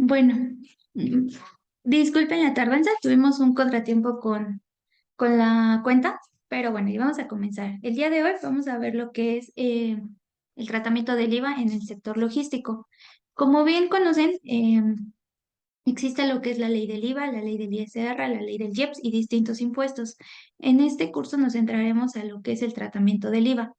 Bueno, mm, disculpen la tardanza, tuvimos un contratiempo con la cuenta, pero bueno, y vamos a comenzar. El día de hoy vamos a ver lo que es el tratamiento del IVA en el sector logístico. Como bien conocen, existe lo que es la ley del IVA, la ley del ISR, la ley del IEPS y distintos impuestos. En este curso nos centraremos a lo que es el tratamiento del IVA.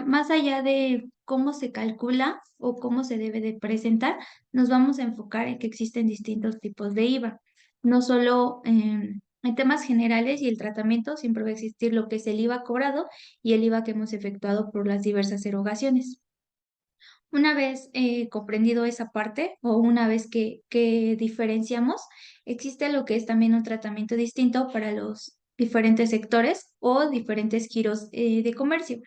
Más allá de cómo se calcula o cómo se debe de presentar, nos vamos a enfocar en que existen distintos tipos de IVA. No solo en temas generales y el tratamiento, siempre va a existir lo que es el IVA cobrado y el IVA que hemos efectuado por las diversas erogaciones. Una vez comprendido esa parte o una vez que diferenciamos, existe lo que es también un tratamiento distinto para los diferentes sectores o diferentes giros de comercio.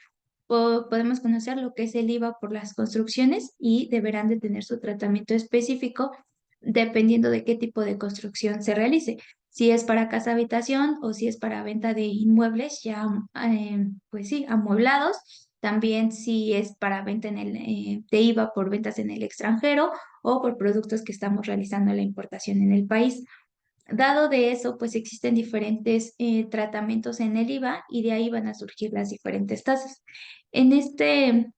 Podemos conocer lo que es el IVA por las construcciones y deberán de tener su tratamiento específico dependiendo de qué tipo de construcción se realice. Si es para casa habitación o si es para venta de inmuebles ya, pues sí, amueblados. También si es para venta de IVA por ventas en el extranjero o por productos que estamos realizando la importación en el país. Dado de eso, pues existen diferentes tratamientos en el IVA y de ahí van a surgir las diferentes tasas. En este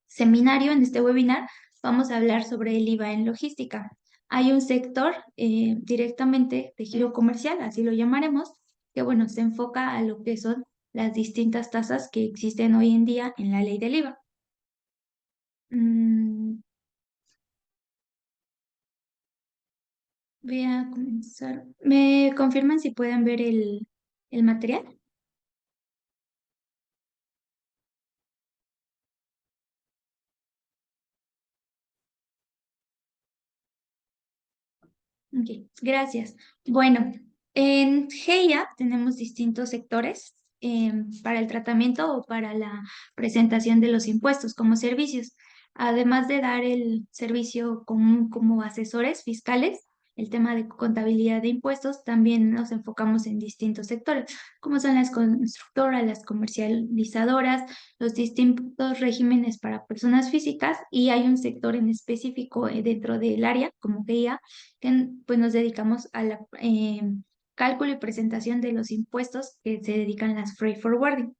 seminario, en este webinar, vamos a hablar sobre el IVA en logística. Hay un sector directamente de giro comercial, así lo llamaremos, que bueno, se enfoca a lo que son las distintas tasas que existen hoy en día en la ley del IVA. Mm, Voy a comenzar. ¿Me confirman si pueden ver el material? Ok, gracias. Bueno, en GEIA tenemos distintos sectores para el tratamiento o para la presentación de los impuestos como servicios. Además de dar el servicio común como asesores fiscales, el tema de contabilidad de impuestos, también nos enfocamos en distintos sectores, como son las constructoras, las comercializadoras, los distintos regímenes para personas físicas y hay un sector en específico dentro del área como GEIA que pues nos dedicamos a la cálculo y presentación de los impuestos que se dedican las freight forwarding.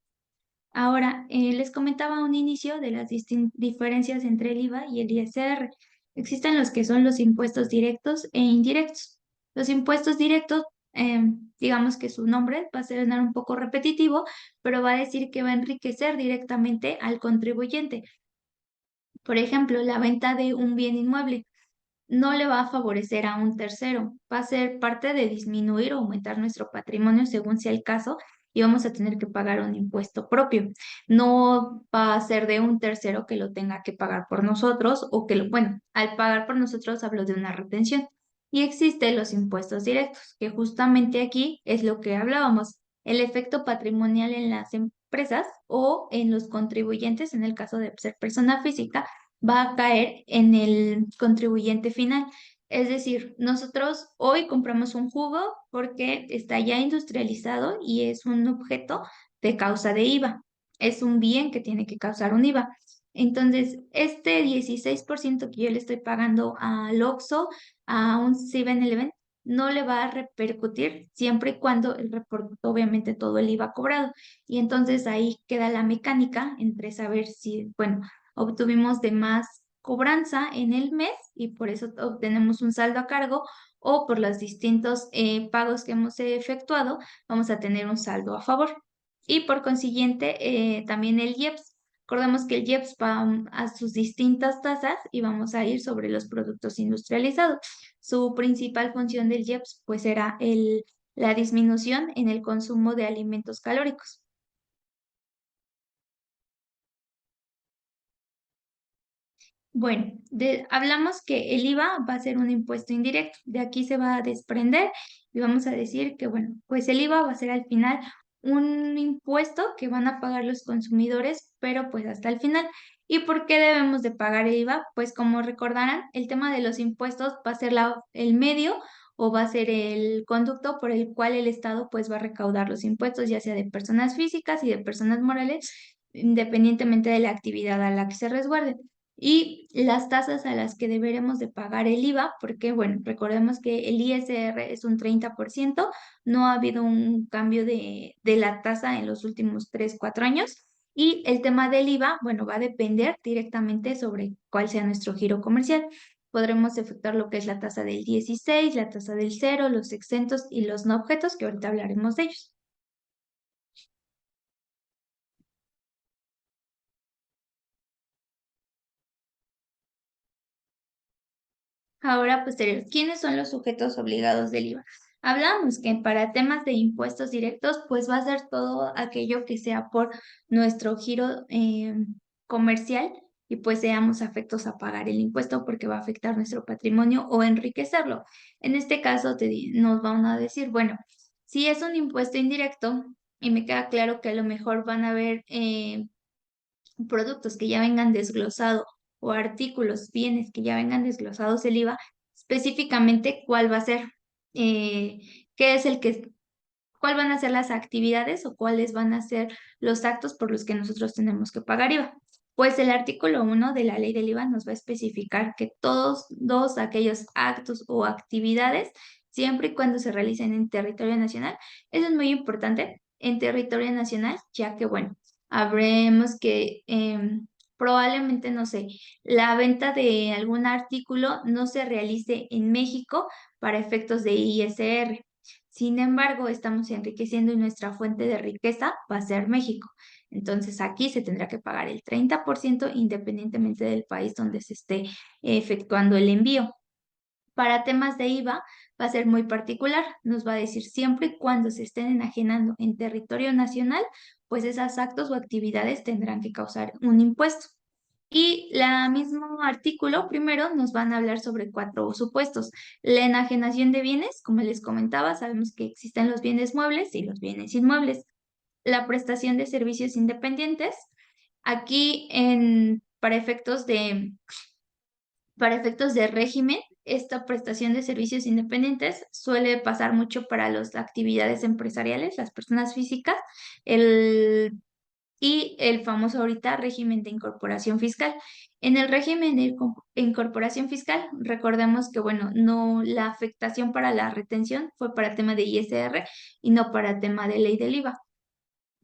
Ahora, les comentaba a un inicio de las diferencias entre el IVA y el ISR. Existen los que son los impuestos directos e indirectos. Los impuestos directos, digamos que su nombre va a sonar un poco repetitivo, pero va a decir que va a enriquecer directamente al contribuyente. Por ejemplo, la venta de un bien inmueble no le va a favorecer a un tercero, va a ser parte de disminuir o aumentar nuestro patrimonio según sea el caso y vamos a tener que pagar un impuesto propio. No va a ser de un tercero que lo tenga que pagar por nosotros o que bueno, al pagar por nosotros hablo de una retención. Y existen los impuestos directos, que justamente aquí es lo que hablábamos, el efecto patrimonial en las empresas o en los contribuyentes, en el caso de ser persona física va a caer en el contribuyente final. Es decir, nosotros hoy compramos un jugo porque está ya industrializado y es un objeto de causa de IVA. Es un bien que tiene que causar un IVA. Entonces, este 16% que yo le estoy pagando al Oxxo, a un 7-Eleven, no le va a repercutir siempre y cuando el reporte, obviamente, todo el IVA cobrado. Y entonces ahí queda la mecánica entre saber si, bueno, obtuvimos de más cobranza en el mes y por eso obtenemos un saldo a cargo o por los distintos pagos que hemos efectuado, vamos a tener un saldo a favor. Y por consiguiente, también el IEPS. Recordemos que el IEPS va a sus distintas tasas y vamos a ir sobre los productos industrializados. Su principal función del IEPS pues era la disminución en el consumo de alimentos calóricos. Bueno, hablamos que el IVA va a ser un impuesto indirecto. De aquí se va a desprender y vamos a decir que, bueno, pues el IVA va a ser al final un impuesto que van a pagar los consumidores, pero pues hasta el final. ¿Y por qué debemos de pagar el IVA? Pues como recordarán, el tema de los impuestos va a ser el medio o va a ser el conducto por el cual el Estado pues va a recaudar los impuestos, ya sea de personas físicas y de personas morales, independientemente de la actividad a la que se resguarden. y las tasas a las que deberemos de pagar el IVA, porque bueno, recordemos que el ISR es un 30%, no ha habido un cambio de la tasa en los últimos 3, 4 años. Y el tema del IVA, bueno, va a depender directamente sobre cuál sea nuestro giro comercial. Podremos efectuar lo que es la tasa del 16, la tasa del cero, los exentos y los no objetos, que ahorita hablaremos de ellos. Ahora, posterior, ¿quiénes son los sujetos obligados del IVA? Hablamos que para temas de impuestos directos, pues va a ser todo aquello que sea por nuestro giro comercial y pues seamos afectos a pagar el impuesto porque va a afectar nuestro patrimonio o enriquecerlo. En este caso, nos van a decir, bueno, si es un impuesto indirecto, y me queda claro que a lo mejor van a haber productos que ya vengan desglosados o artículos, bienes que ya vengan desglosados el IVA, específicamente cuál va a ser, eh, qué es el que, cuál van a ser las actividades o cuáles van a ser los actos por los que nosotros tenemos que pagar IVA. Pues el artículo 1 de la ley del IVA nos va a especificar que todos aquellos actos o actividades, siempre y cuando se realicen en territorio nacional, eso es muy importante, en territorio nacional, ya que, bueno, habremos que probablemente, no sé, la venta de algún artículo no se realice en México para efectos de ISR. Sin embargo, estamos enriqueciendo y nuestra fuente de riqueza va a ser México. Entonces aquí se tendrá que pagar el 30% independientemente del país donde se esté efectuando el envío. Para temas de IVA va a ser muy particular. Nos va a decir siempre y cuando se estén enajenando en territorio nacional, pues esos actos o actividades tendrán que causar un impuesto. Y la mismo artículo primero nos van a hablar sobre 4 supuestos. La enajenación de bienes, como les comentaba, sabemos que existen los bienes muebles y los bienes inmuebles. La prestación de servicios independientes. Aquí para efectos de régimen, esta prestación de servicios independientes suele pasar mucho para las actividades empresariales, las personas físicas, el y el famoso ahorita régimen de incorporación fiscal. En el régimen de incorporación fiscal, recordemos que, bueno, no, la afectación para la retención fue para tema de ISR y no para tema de ley del IVA.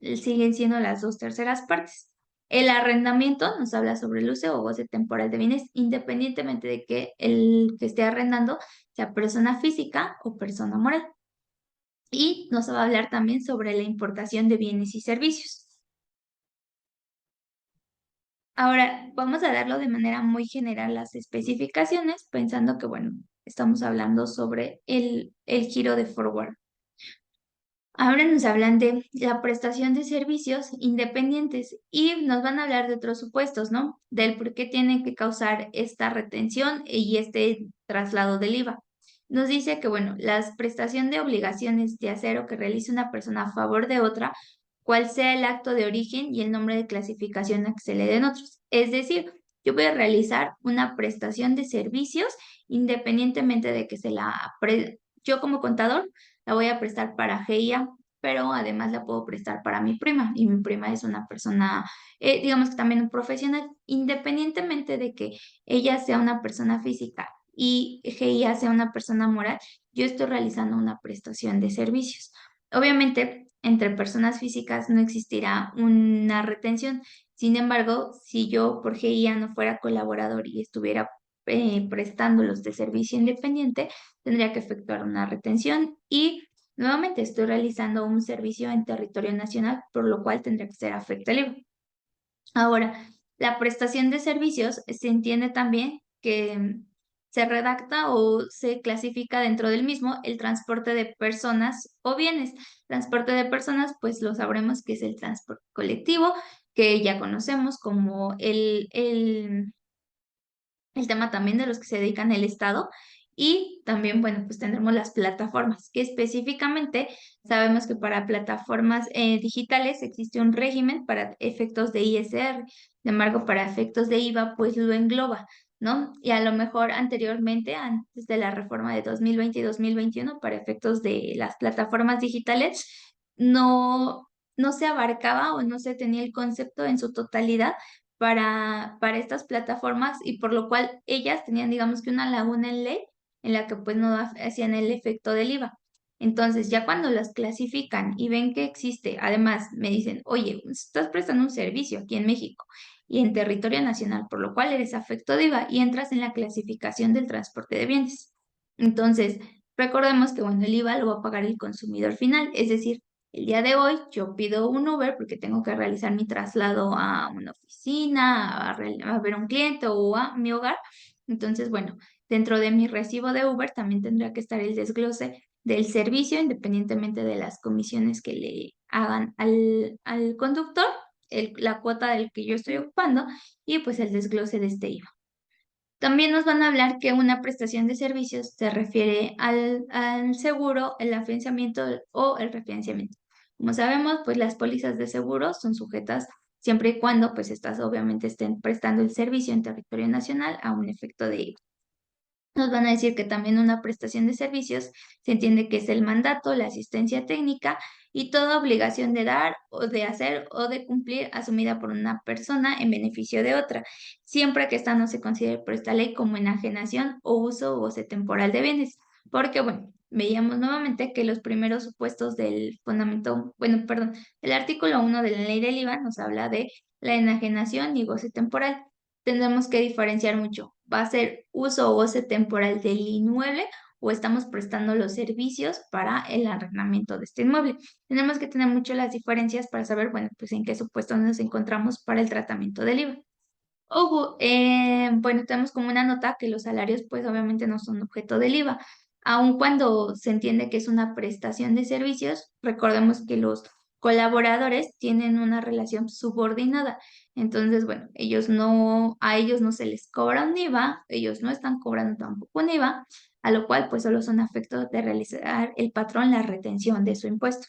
Siguen siendo las 2/3 partes. El arrendamiento nos habla sobre el uso o goce temporal de bienes, independientemente de que el que esté arrendando sea persona física o persona moral. Y nos va a hablar también sobre la importación de bienes y servicios. Ahora, vamos a darlo de manera muy general las especificaciones, pensando que, bueno, estamos hablando sobre el giro de forward. Ahora nos hablan de la prestación de servicios independientes y nos van a hablar de otros supuestos, ¿no? Del por qué tienen que causar esta retención y este traslado del IVA. Nos dice que, bueno, la prestación de obligaciones de acero que realice una persona a favor de otra, cual sea el acto de origen y el nombre de clasificación a que se le den otros. Es decir, yo voy a realizar una prestación de servicios independientemente de que yo como contador la voy a prestar para GIA, pero además la puedo prestar para mi prima y mi prima es una persona, digamos que también un profesional, independientemente de que ella sea una persona física y GIA sea una persona moral, yo estoy realizando una prestación de servicios. Obviamente, entre personas físicas no existirá una retención. Sin embargo, si yo por GIA no fuera colaborador y estuviera prestándolos de servicio independiente, tendría que efectuar una retención y nuevamente estoy realizando un servicio en territorio nacional, por lo cual tendría que ser afecto libre. Ahora, la prestación de servicios se entiende también que se redacta o se clasifica dentro del mismo el transporte de personas o bienes. Transporte de personas, pues lo sabremos que es el transporte colectivo, que ya conocemos como el tema también de los que se dedican al Estado. Y también, bueno, pues tendremos las plataformas, que específicamente sabemos que para plataformas digitales existe un régimen para efectos de ISR, sin embargo, para efectos de IVA, pues lo engloba, ¿no? Y a lo mejor anteriormente, antes de la reforma de 2020 y 2021, para efectos de las plataformas digitales, no, no se abarcaba o no se tenía el concepto en su totalidad para estas plataformas y por lo cual ellas tenían, digamos que una laguna en ley en la que pues no hacían el efecto del IVA. Entonces, ya cuando las clasifican y ven que existe, además me dicen, oye, estás prestando un servicio aquí en México y en territorio nacional, por lo cual eres afecto de IVA y entras en la clasificación del transporte de bienes. Entonces, recordemos que, bueno, el IVA lo va a pagar el consumidor final, es decir, el día de hoy yo pido un Uber porque tengo que realizar mi traslado a una oficina, a ver a un cliente o a mi hogar. Entonces, bueno, dentro de mi recibo de Uber también tendrá que estar el desglose del servicio, independientemente de las comisiones que le hagan al conductor, la cuota del que yo estoy ocupando y pues el desglose de este IVA. También nos van a hablar que una prestación de servicios se refiere al seguro, el afianzamiento o el refinanciamiento. Como sabemos, pues las pólizas de seguro son sujetas siempre y cuando pues estas obviamente estén prestando el servicio en territorio nacional a un efecto de IVA. Nos van a decir que también una prestación de servicios se entiende que es el mandato, la asistencia técnica y toda obligación de dar o de hacer o de cumplir asumida por una persona en beneficio de otra, siempre que esta no se considere por esta ley como enajenación o uso o goce temporal de bienes. Porque, bueno, veíamos nuevamente que los primeros supuestos del fundamento, bueno, perdón, el artículo 1 de la ley del IVA nos habla de la enajenación y goce temporal. Tendremos que diferenciar mucho. ¿Va a ser uso o goce temporal del inmueble o estamos prestando los servicios para el arrendamiento de este inmueble? Tenemos que tener mucho las diferencias para saber, bueno, pues en qué supuesto nos encontramos para el tratamiento del IVA. Bueno, tenemos como una nota que los salarios pues obviamente no son objeto del IVA. Aun cuando se entiende que es una prestación de servicios, recordemos que los colaboradores tienen una relación subordinada. Entonces, bueno, a ellos no se les cobra un IVA, ellos no están cobrando tampoco un IVA, a lo cual pues solo son afectos de realizar el patrón la retención de su impuesto.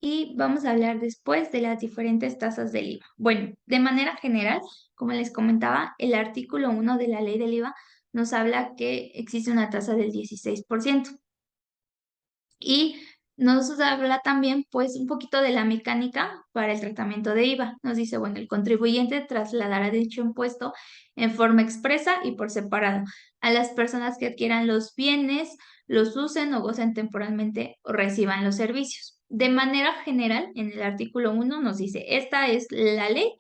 Y vamos a hablar después de las diferentes tasas del IVA. Bueno, de manera general, como les comentaba, el artículo 1 de la ley del IVA nos habla que existe una tasa del 16%. Y nos habla también, pues, un poquito de la mecánica para el tratamiento de IVA. Nos dice, bueno, el contribuyente trasladará dicho impuesto en forma expresa y por separado a las personas que adquieran los bienes, los usen o gocen temporalmente o reciban los servicios. De manera general, en el artículo 1 nos dice, esta es la ley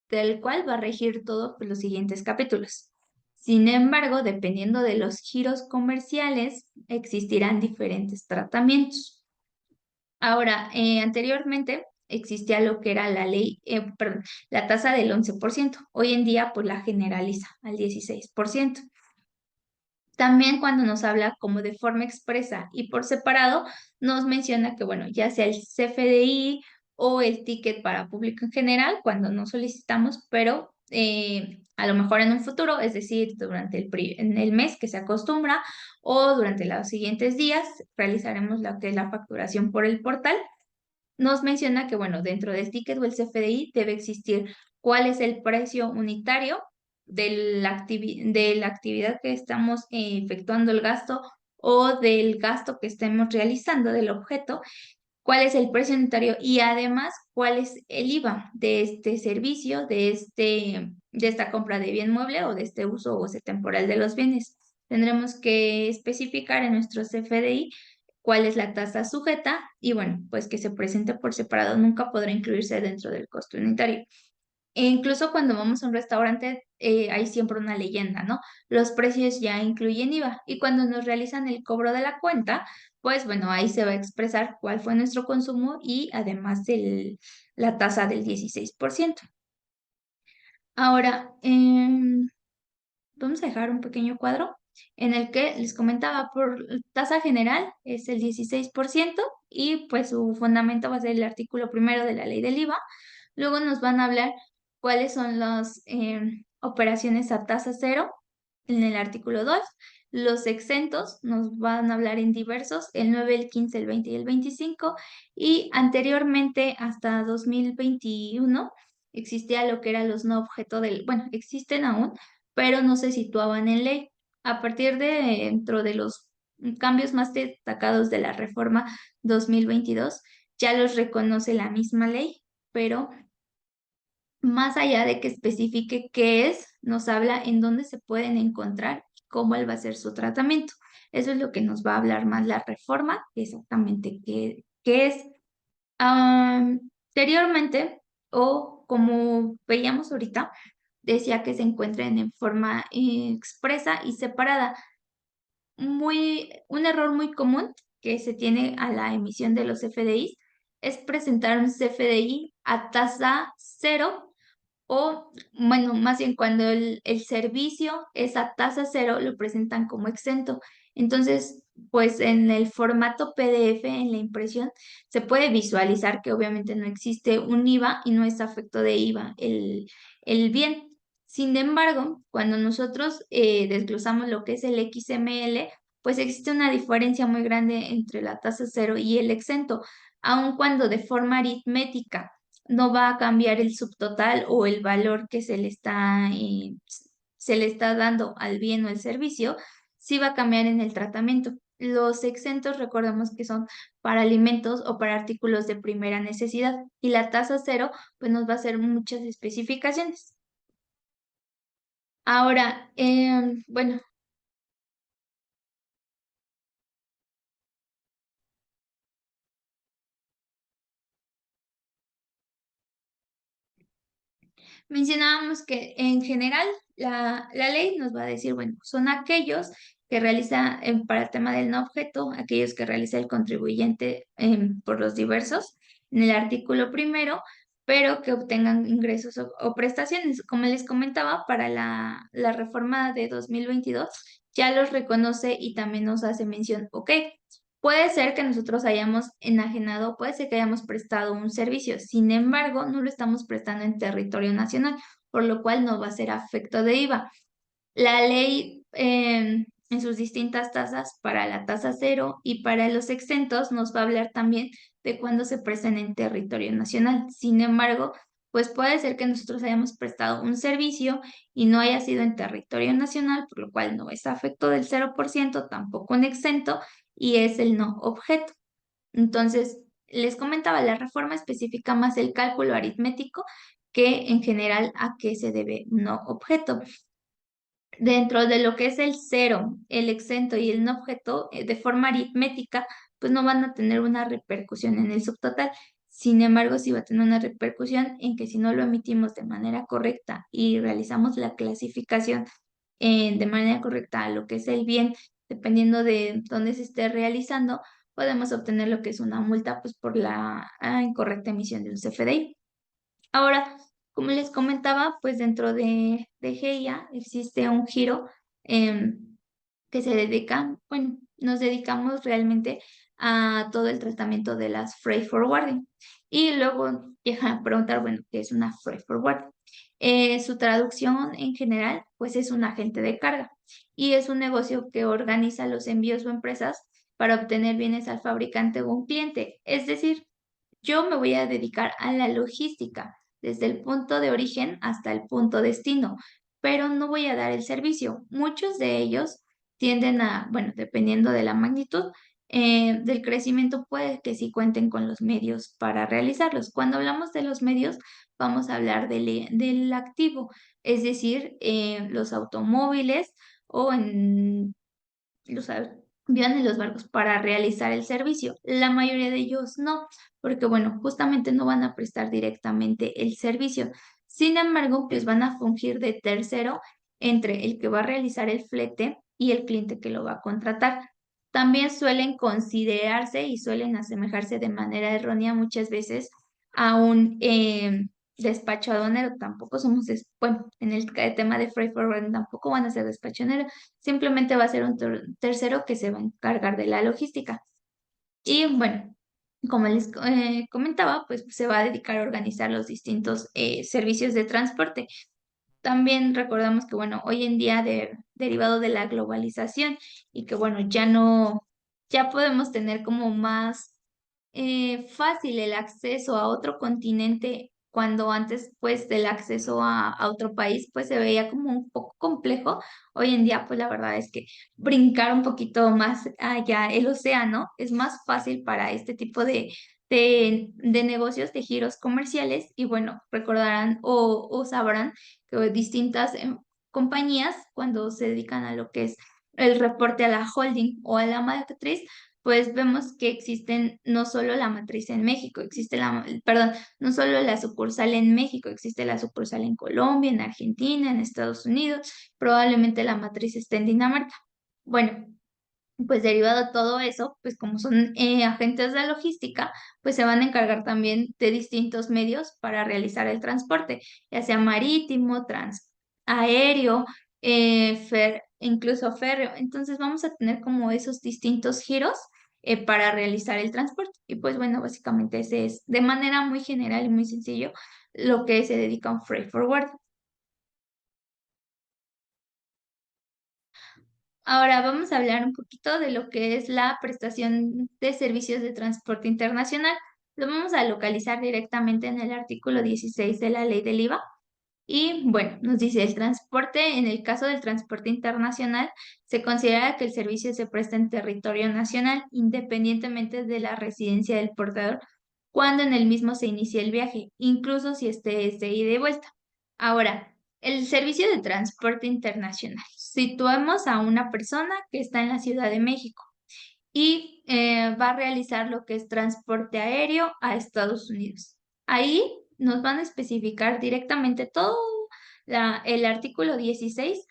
del cual va a regir todos los siguientes capítulos. Sin embargo, dependiendo de los giros comerciales, existirán diferentes tratamientos. Ahora, anteriormente existía lo que era la ley, perdón, la tasa del 11%. Hoy en día, pues la generaliza al 16%. También cuando nos habla como de forma expresa y por separado, nos menciona que, bueno, ya sea el CFDI o el ticket para público en general, cuando no solicitamos, pero a lo mejor en un futuro, es decir, durante en el mes que se acostumbra o durante los siguientes días, realizaremos lo que es la facturación por el portal. Nos menciona que, bueno, dentro del ticket o el CFDI debe existir cuál es el precio unitario de la actividad que estamos efectuando el gasto o del gasto que estemos realizando del objeto, cuál es el precio unitario y además cuál es el IVA de este servicio, de esta compra de bien mueble o de este uso o goce temporal de los bienes. Tendremos que especificar en nuestro CFDI cuál es la tasa sujeta y bueno, pues que se presente por separado nunca podrá incluirse dentro del costo unitario. E incluso cuando vamos a un restaurante, hay siempre una leyenda, ¿no? Los precios ya incluyen IVA y cuando nos realizan el cobro de la cuenta, pues bueno, ahí se va a expresar cuál fue nuestro consumo y además la tasa del 16%. Ahora, vamos a dejar un pequeño cuadro en el que les comentaba por tasa general es el 16% y pues su fundamento va a ser el artículo primero de la ley del IVA. Luego nos van a hablar cuáles son las operaciones a tasa cero en el artículo 2. Los exentos nos van a hablar en diversos, el 9, el 15, el 20 y el 25. Y anteriormente, hasta 2021, existía lo que eran los no objeto del, bueno, existen aún, pero no se situaban en ley. A partir de dentro de los cambios más destacados de la reforma 2022, ya los reconoce la misma ley, pero más allá de que especifique qué es, nos habla en dónde se pueden encontrar y cómo él va a ser su tratamiento. Eso es lo que nos va a hablar más la reforma, exactamente qué es. Anteriormente, o como veíamos ahorita, decía que se encuentren en forma expresa y separada. Un error muy común que se tiene a la emisión de los CFDIs es presentar un CFDI a tasa cero o, bueno, más bien cuando el servicio es a tasa cero, lo presentan como exento. Entonces, pues en el formato PDF, en la impresión, se puede visualizar que obviamente no existe un IVA y no es afecto de IVA el bien. Sin embargo, cuando nosotros desglosamos lo que es el XML, pues existe una diferencia muy grande entre la tasa cero y el exento, aun cuando de forma aritmética no va a cambiar el subtotal o el valor que se le está dando al bien o el servicio, sí va a cambiar en el tratamiento. Los exentos, recordemos que son para alimentos o para artículos de primera necesidad y la tasa cero, pues nos va a hacer muchas especificaciones. Ahora, bueno, mencionábamos que en general la ley nos va a decir, bueno, son aquellos que realiza para el tema del no objeto, aquellos que realiza el contribuyente por los diversos en el artículo primero, pero que obtengan ingresos o prestaciones. Como les comentaba, para la reforma de 2022 ya los reconoce y también nos hace mención, ok, puede ser que nosotros hayamos enajenado, puede ser que hayamos prestado un servicio, sin embargo, no lo estamos prestando en territorio nacional, por lo cual no va a ser afecto de IVA. La ley en sus distintas tasas, para la tasa cero y para los exentos, nos va a hablar también de cuándo se prestan en territorio nacional. Sin embargo, pues puede ser que nosotros hayamos prestado un servicio y no haya sido en territorio nacional, por lo cual no es afecto del 0%, tampoco un exento, y es el no objeto. Entonces, les comentaba, la reforma especifica más el cálculo aritmético que en general a qué se debe un no objeto. Dentro de lo que es el cero, el exento y el no objeto, de forma aritmética, pues no van a tener una repercusión en el subtotal. Sin embargo, sí va a tener una repercusión en que si no lo emitimos de manera correcta y realizamos la clasificación de manera correcta a lo que es el bien, dependiendo de dónde se esté realizando, podemos obtener lo que es una multa pues, por la incorrecta emisión de un CFDI. Ahora, como les comentaba, pues dentro de GEIA existe un giro que se dedica, bueno, nos dedicamos realmente a todo el tratamiento de las freight forwarding. Y luego llegan a preguntar, bueno, ¿qué es una freight forwarding? Su traducción en general, pues es un agente de carga y es un negocio que organiza los envíos o empresas para obtener bienes al fabricante o un cliente. Es decir, yo me voy a dedicar a la logística, desde el punto de origen hasta el punto destino, pero no voy a dar el servicio. Muchos de ellos tienden a, bueno, dependiendo de la magnitud del crecimiento, puede que sí cuenten con los medios para realizarlos. Cuando hablamos de los medios, vamos a hablar del activo, es decir, los automóviles o en los aviones y los barcos para realizar el servicio. La mayoría de ellos no, porque bueno, justamente no van a prestar directamente el servicio. Sin embargo, pues van a fungir de tercero entre el que va a realizar el flete y el cliente que lo va a contratar. También suelen considerarse y suelen asemejarse de manera errónea muchas veces a un despacho aduanero. Tampoco somos, bueno, en el tema de freight forwarding tampoco van a ser despachonero, simplemente va a ser un tercero que se va a encargar de la logística. Y bueno, como les comentaba, pues se va a dedicar a organizar los distintos servicios de transporte. También recordamos que, bueno, hoy en día derivado de la globalización y que, bueno, ya podemos tener como más fácil el acceso a otro continente cuando antes, pues, del acceso a otro país, pues, se veía como un poco complejo. Hoy en día, pues, la verdad es que brincar un poquito más allá el océano es más fácil para este tipo de negocios, de giros comerciales, y bueno, recordarán o sabrán que distintas compañías, cuando se dedican a lo que es el reporte a la holding o a la matriz, pues vemos que existen no solo la matriz en México, existe perdón, no solo la sucursal en México, existe la sucursal en Colombia, en Argentina, en Estados Unidos, probablemente la matriz esté en Dinamarca. Bueno, pues derivado de todo eso, pues como son agentes de logística, pues se van a encargar también de distintos medios para realizar el transporte, ya sea marítimo, aéreo, incluso férreo. Entonces vamos a tener como esos distintos giros para realizar el transporte. Y pues bueno, básicamente ese es de manera muy general y muy sencillo lo que se dedica a un freight forward. Ahora vamos a hablar un poquito de lo que es la prestación de servicios de transporte internacional. Lo vamos a localizar directamente en el artículo 16 de la ley del IVA. Y bueno, nos dice el transporte, en el caso del transporte internacional, se considera que el servicio se presta en territorio nacional, independientemente de la residencia del portador, cuando en el mismo se inicia el viaje, incluso si este es de ida y vuelta. Ahora, el servicio de transporte internacional. Situamos a una persona que está en la Ciudad de México y va a realizar lo que es transporte aéreo a Estados Unidos. Ahí nos van a especificar directamente todo el artículo 16,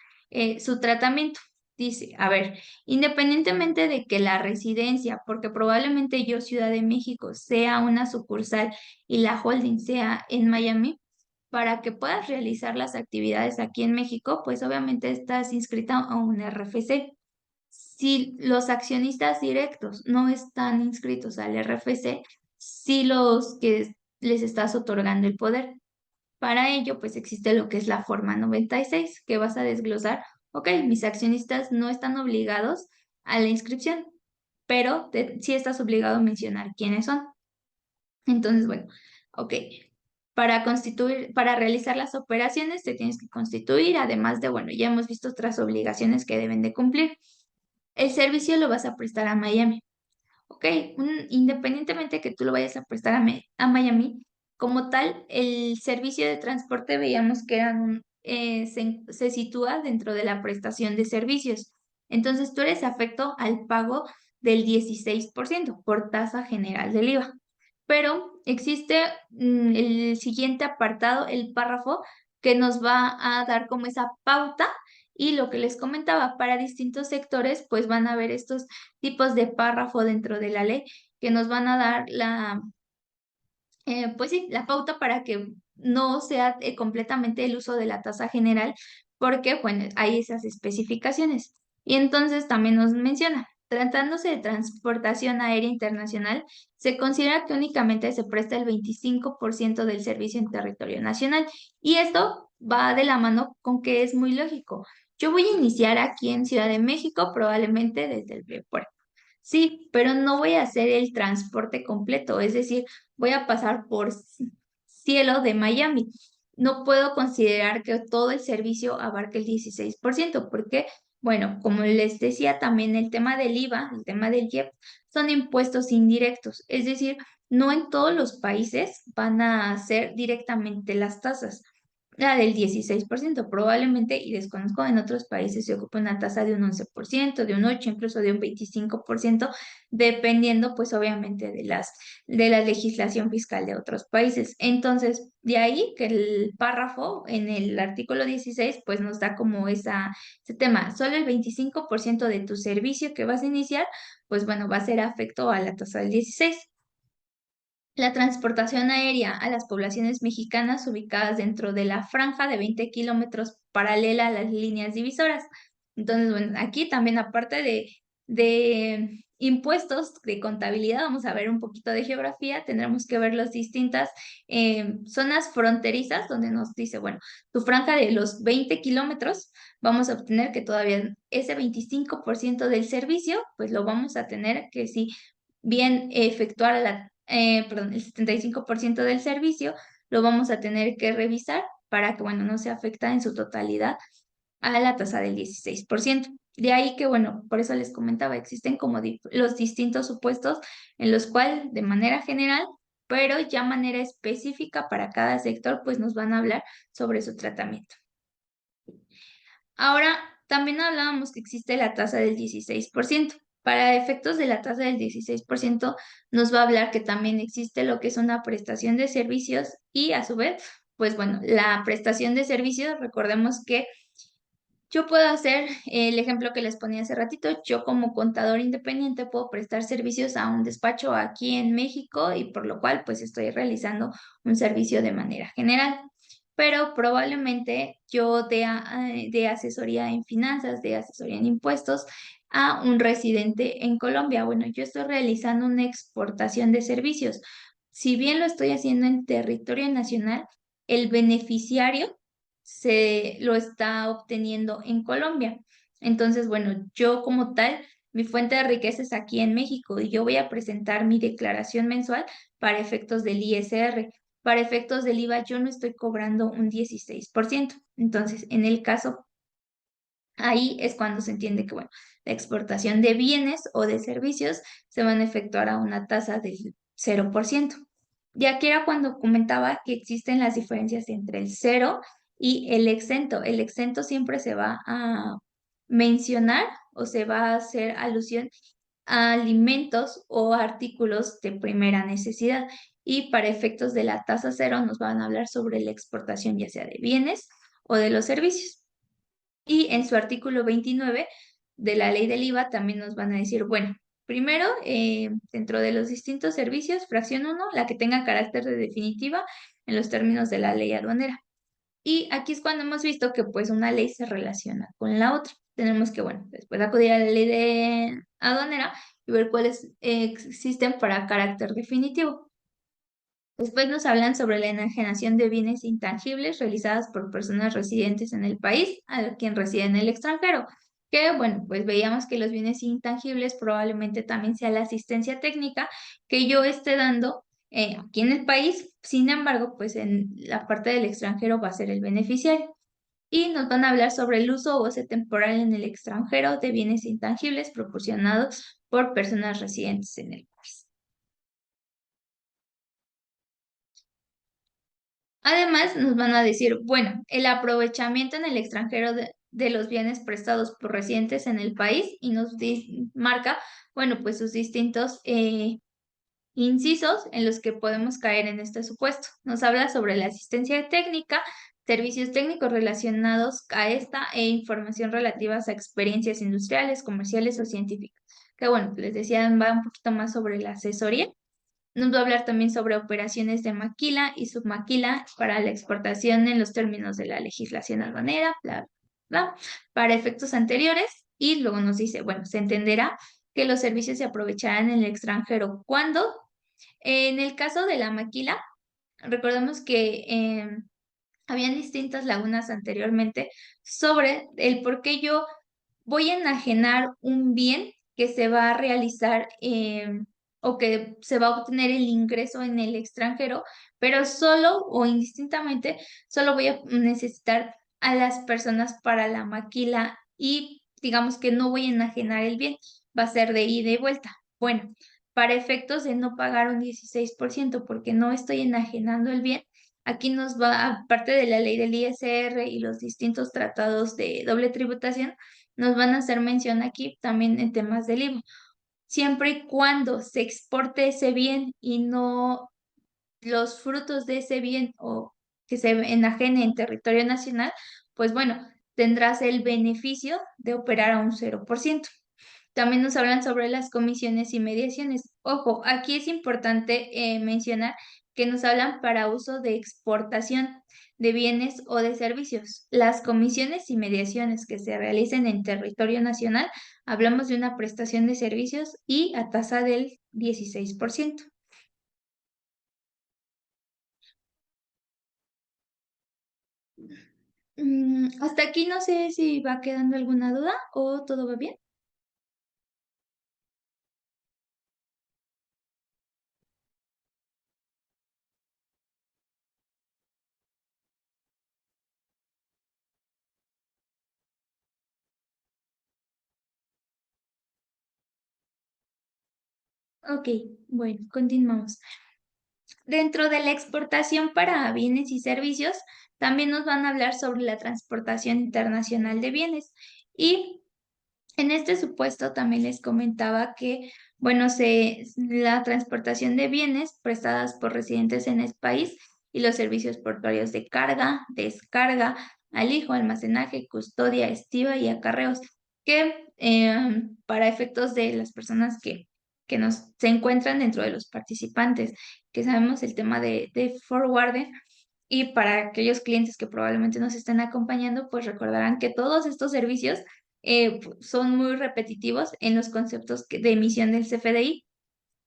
su tratamiento. Dice, a ver, independientemente de que la residencia, porque probablemente yo, Ciudad de México, sea una sucursal y la holding sea en Miami, para que puedas realizar las actividades aquí en México, pues obviamente estás inscrita a un RFC. Si los accionistas directos no están inscritos al RFC, sí los que les estás otorgando el poder. Para ello, pues existe lo que es la forma 96, que vas a desglosar, ok, mis accionistas no están obligados a la inscripción, pero sí estás obligado a mencionar quiénes son. Entonces, bueno, ok. Para realizar las operaciones te tienes que constituir, además de, bueno, ya hemos visto otras obligaciones que deben de cumplir. El servicio lo vas a prestar a Miami. Ok, independientemente que tú lo vayas a prestar a Miami, como tal, el servicio de transporte veíamos que se sitúa dentro de la prestación de servicios. Entonces, tú eres afecto al pago del 16% por tasa general del IVA. Pero existe el siguiente apartado, el párrafo, que nos va a dar como esa pauta y lo que les comentaba, para distintos sectores, pues van a haber estos tipos de párrafo dentro de la ley que nos van a dar pues sí, la pauta para que no sea completamente el uso de la tasa general, porque, bueno, hay esas especificaciones. Y entonces también nos menciona, tratándose de transportación aérea internacional, se considera que únicamente se presta el 25% del servicio en territorio nacional. Y esto va de la mano con que es muy lógico. Yo voy a iniciar aquí en Ciudad de México, probablemente desde el aeropuerto. Sí, pero no voy a hacer el transporte completo, es decir, voy a pasar por cielo de Miami. No puedo considerar que todo el servicio abarque el 16%, porque, bueno, como les decía también, el tema del IVA, el tema del IEP, son impuestos indirectos, es decir, no en todos los países van a hacer directamente las tasas. La del 16% probablemente, y desconozco, en otros países se ocupa una tasa de un 11%, de un 8%, incluso de un 25%, dependiendo pues obviamente de la legislación fiscal de otros países. Entonces, de ahí que el párrafo en el artículo 16 pues nos da como ese tema, solo el 25% de tu servicio que vas a iniciar, pues bueno, va a ser afecto a la tasa del 16%. La transportación aérea a las poblaciones mexicanas ubicadas dentro de la franja de 20 kilómetros paralela a las líneas divisoras. Entonces, bueno, aquí también aparte de impuestos, de contabilidad, vamos a ver un poquito de geografía, tendremos que ver las distintas zonas fronterizas donde nos dice, bueno, tu franja de los 20 kilómetros, vamos a obtener que todavía ese 25% del servicio, pues lo vamos a tener que sí bien efectuar perdón, el 75% del servicio, lo vamos a tener que revisar para que, bueno, no se afecta en su totalidad a la tasa del 16%. De ahí que, bueno, por eso les comentaba, existen como los distintos supuestos en los cuales, de manera general, pero ya manera específica para cada sector, pues nos van a hablar sobre su tratamiento. Ahora, también hablábamos que existe la tasa del 16%. Para efectos de la tasa del 16%, nos va a hablar que también existe lo que es una prestación de servicios y a su vez, pues bueno, la prestación de servicios, recordemos que yo puedo hacer el ejemplo que les ponía hace ratito. Yo como contador independiente puedo prestar servicios a un despacho aquí en México y por lo cual pues estoy realizando un servicio de manera general. Pero probablemente yo dé asesoría en finanzas, de asesoría en impuestos a un residente en Colombia. Bueno, yo estoy realizando una exportación de servicios. Si bien lo estoy haciendo en territorio nacional, el beneficiario se lo está obteniendo en Colombia. Entonces, bueno, yo como tal, mi fuente de riqueza es aquí en México y yo voy a presentar mi declaración mensual para efectos del ISR. Para efectos del IVA, yo no estoy cobrando un 16%. Entonces, en el caso, ahí es cuando se entiende que, bueno, la exportación de bienes o de servicios se van a efectuar a una tasa del 0%. Y aquí era cuando comentaba que existen las diferencias entre el cero y el exento. El exento siempre se va a mencionar o se va a hacer alusión a alimentos o artículos de primera necesidad. Y para efectos de la tasa cero nos van a hablar sobre la exportación ya sea de bienes o de los servicios. Y en su artículo 29 de la ley del IVA también nos van a decir, bueno, primero, dentro de los distintos servicios, fracción uno, la que tenga carácter de definitiva en los términos de la ley aduanera. Y aquí es cuando hemos visto que pues una ley se relaciona con la otra. Tenemos que, bueno, después acudir a la ley de aduanera y ver cuáles existen para carácter definitivo. Después nos hablan sobre la enajenación de bienes intangibles realizadas por personas residentes en el país a quien reside en el extranjero. Que bueno, pues veíamos que los bienes intangibles probablemente también sea la asistencia técnica que yo esté dando aquí en el país. Sin embargo, pues en la parte del extranjero va a ser el beneficiario. Y nos van a hablar sobre el uso o goce temporal en el extranjero de bienes intangibles proporcionados por personas residentes en el país. Además, nos van a decir, bueno, el aprovechamiento en el extranjero de los bienes prestados por residentes en el país y nos marca, bueno, pues sus distintos incisos en los que podemos caer en este supuesto. Nos habla sobre la asistencia técnica, servicios técnicos relacionados a esta e información relativas a experiencias industriales, comerciales o científicas. Que bueno, les decía, va un poquito más sobre la asesoría. Nos va a hablar también sobre operaciones de maquila y submaquila para la exportación en los términos de la legislación aduanera, bla, bla, para efectos anteriores. Y luego nos dice, bueno, se entenderá que los servicios se aprovecharán en el extranjero cuando, en el caso de la maquila, recordemos que habían distintas lagunas anteriormente sobre el por qué yo voy a enajenar un bien que se va a realizar o que se va a obtener el ingreso en el extranjero, pero solo o indistintamente, solo voy a necesitar a las personas para la maquila y digamos que no voy a enajenar el bien, va a ser de ida y vuelta. Bueno, para efectos de no pagar un 16% porque no estoy enajenando el bien. Aquí nos va, aparte de la ley del ISR y los distintos tratados de doble tributación, nos van a hacer mención aquí también en temas del IVA. Siempre y cuando se exporte ese bien y no los frutos de ese bien o que se enajene en territorio nacional, pues bueno, tendrás el beneficio de operar a un 0%. También nos hablan sobre las comisiones y mediaciones. Ojo, aquí es importante mencionar que nos hablan para uso de exportación de bienes o de servicios. Las comisiones y mediaciones que se realicen en territorio nacional, hablamos de una prestación de servicios y a tasa del 16%. Hasta aquí no sé si va quedando alguna duda o todo va bien. Ok, bueno, continuamos. Dentro de la exportación para bienes y servicios, también nos van a hablar sobre la transportación internacional de bienes. Y en este supuesto también les comentaba que, bueno, la transportación de bienes prestadas por residentes en el país y los servicios portuarios de carga, descarga, alijo, almacenaje, custodia, estiva y acarreos, que para efectos de las personas que se encuentran dentro de los participantes, que sabemos el tema de forwarding, y para aquellos clientes que probablemente nos estén acompañando, pues recordarán que todos estos servicios son muy repetitivos en los conceptos de emisión del CFDI,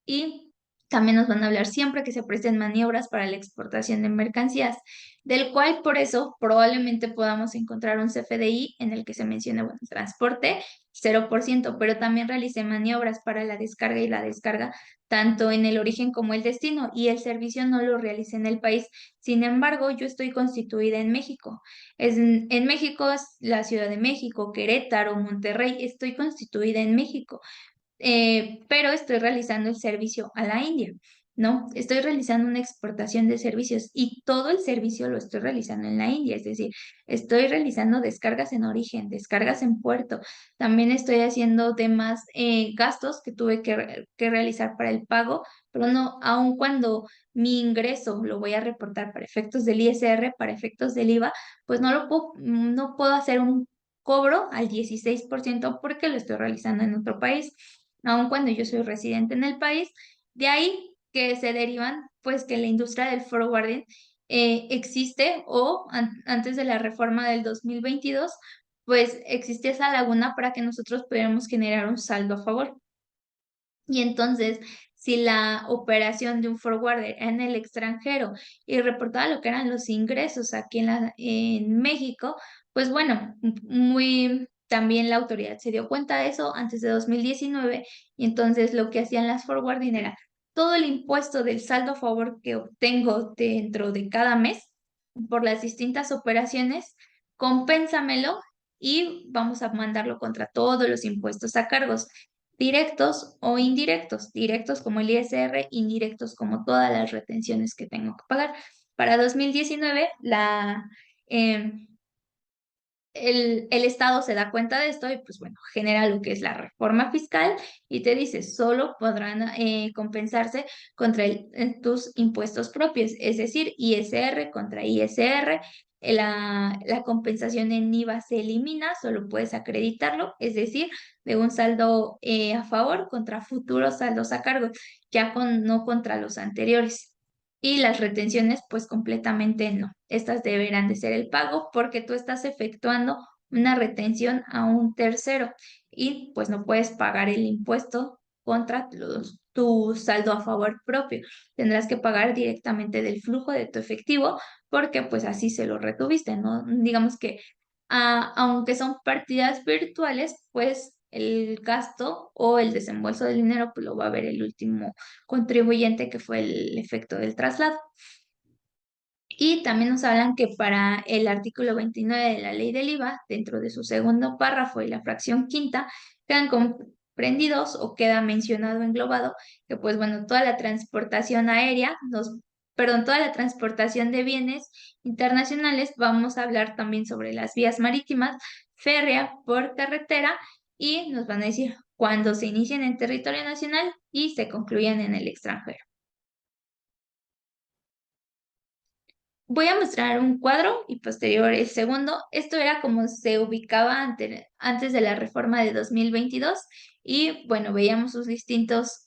y también nos van a hablar siempre que se presten maniobras para la exportación de mercancías, del cual por eso probablemente podamos encontrar un CFDI en el que se mencione, bueno, transporte 0%, pero también realicé maniobras para la descarga y la descarga tanto en el origen como el destino, y el servicio no lo realicé en el país. Sin embargo, yo estoy constituida en México. En México, es la Ciudad de México, Querétaro, Monterrey, estoy constituida en México, pero estoy realizando el servicio a la India, ¿no? Estoy realizando una exportación de servicios y todo el servicio lo estoy realizando en la India, es decir, estoy realizando descargas en origen, descargas en puerto, también estoy haciendo demás gastos que tuve que realizar para el pago, pero no, aun cuando mi ingreso lo voy a reportar para efectos del ISR, para efectos del IVA, pues no puedo hacer un cobro al 16% porque lo estoy realizando en otro país, aun cuando yo soy residente en el país. De ahí que se derivan, pues, que la industria del forwarding existe, o antes de la reforma del 2022, pues existe esa laguna para que nosotros pudiéramos generar un saldo a favor. Y entonces, si la operación de un forwarder en el extranjero y reportaba lo que eran los ingresos aquí en México, pues bueno, también la autoridad se dio cuenta de eso antes de 2019, y entonces lo que hacían las forwarding era todo el impuesto del saldo a favor que obtengo dentro de cada mes por las distintas operaciones, compénsamelo y vamos a mandarlo contra todos los impuestos a cargos directos o indirectos, directos como el ISR, indirectos como todas las retenciones que tengo que pagar. Para 2019, em, el Estado se da cuenta de esto y pues bueno, genera lo que es la reforma fiscal y te dice, solo podrán compensarse contra tus impuestos propios, es decir, ISR contra ISR. La compensación en IVA se elimina, solo puedes acreditarlo, es decir, de un saldo a favor contra futuros saldos a cargo, no contra los anteriores. Y las retenciones, pues completamente no. Estas deberán de ser el pago porque tú estás efectuando una retención a un tercero y pues no puedes pagar el impuesto contra tu saldo a favor propio. Tendrás que pagar directamente del flujo de tu efectivo porque pues así se lo retuviste, ¿no? Digamos que aunque son partidas virtuales, pues el gasto o el desembolso del dinero pues lo va a ver el último contribuyente, que fue el efecto del traslado. Y también nos hablan que para el artículo 29 de la ley del IVA, dentro de su segundo párrafo y la fracción quinta, quedan comprendidos o queda mencionado, englobado, que pues bueno, toda la transportación aérea, toda la transportación de bienes internacionales, vamos a hablar también sobre las vías marítimas, férrea, por carretera, y nos van a decir cuándo se inician en territorio nacional y se concluyen en el extranjero. Voy a mostrar un cuadro y posterior el segundo. Esto era como se ubicaba antes de la reforma de 2022, y bueno, veíamos sus distintos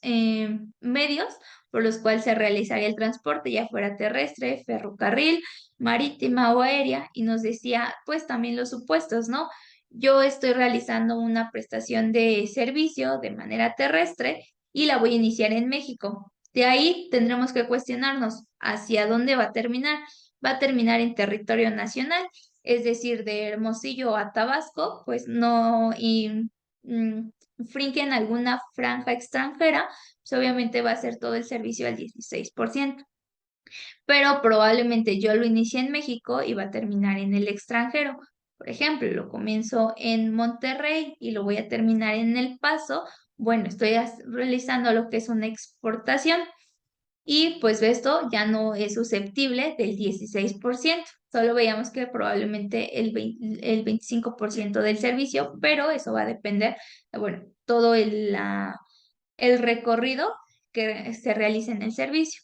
medios por los cuales se realizaría el transporte, ya fuera terrestre, ferrocarril, marítima o aérea, y nos decía pues también los supuestos, ¿no? Yo estoy realizando una prestación de servicio de manera terrestre y la voy a iniciar en México. De ahí tendremos que cuestionarnos hacia dónde va a terminar. Va a terminar en territorio nacional, es decir, de Hermosillo a Tabasco, pues no mm, infringen alguna franja extranjera, pues obviamente va a ser todo el servicio al 16%, pero probablemente yo lo inicie en México y va a terminar en el extranjero. Por ejemplo, lo comienzo en Monterrey y lo voy a terminar en El Paso. bueno, estoy realizando lo que es una exportación y pues esto ya no es susceptible del 16%. Solo veíamos que probablemente el 25% del servicio, pero eso va a depender, bueno, todo el recorrido que se realice en el servicio.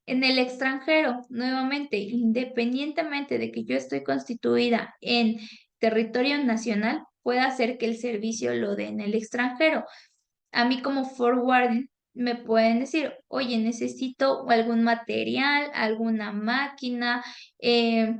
En el extranjero, nuevamente, independientemente de que yo estoy constituida en territorio nacional, puede hacer que el servicio lo dé en el extranjero. A mí como forward me pueden decir, oye, necesito algún material, alguna máquina, eh,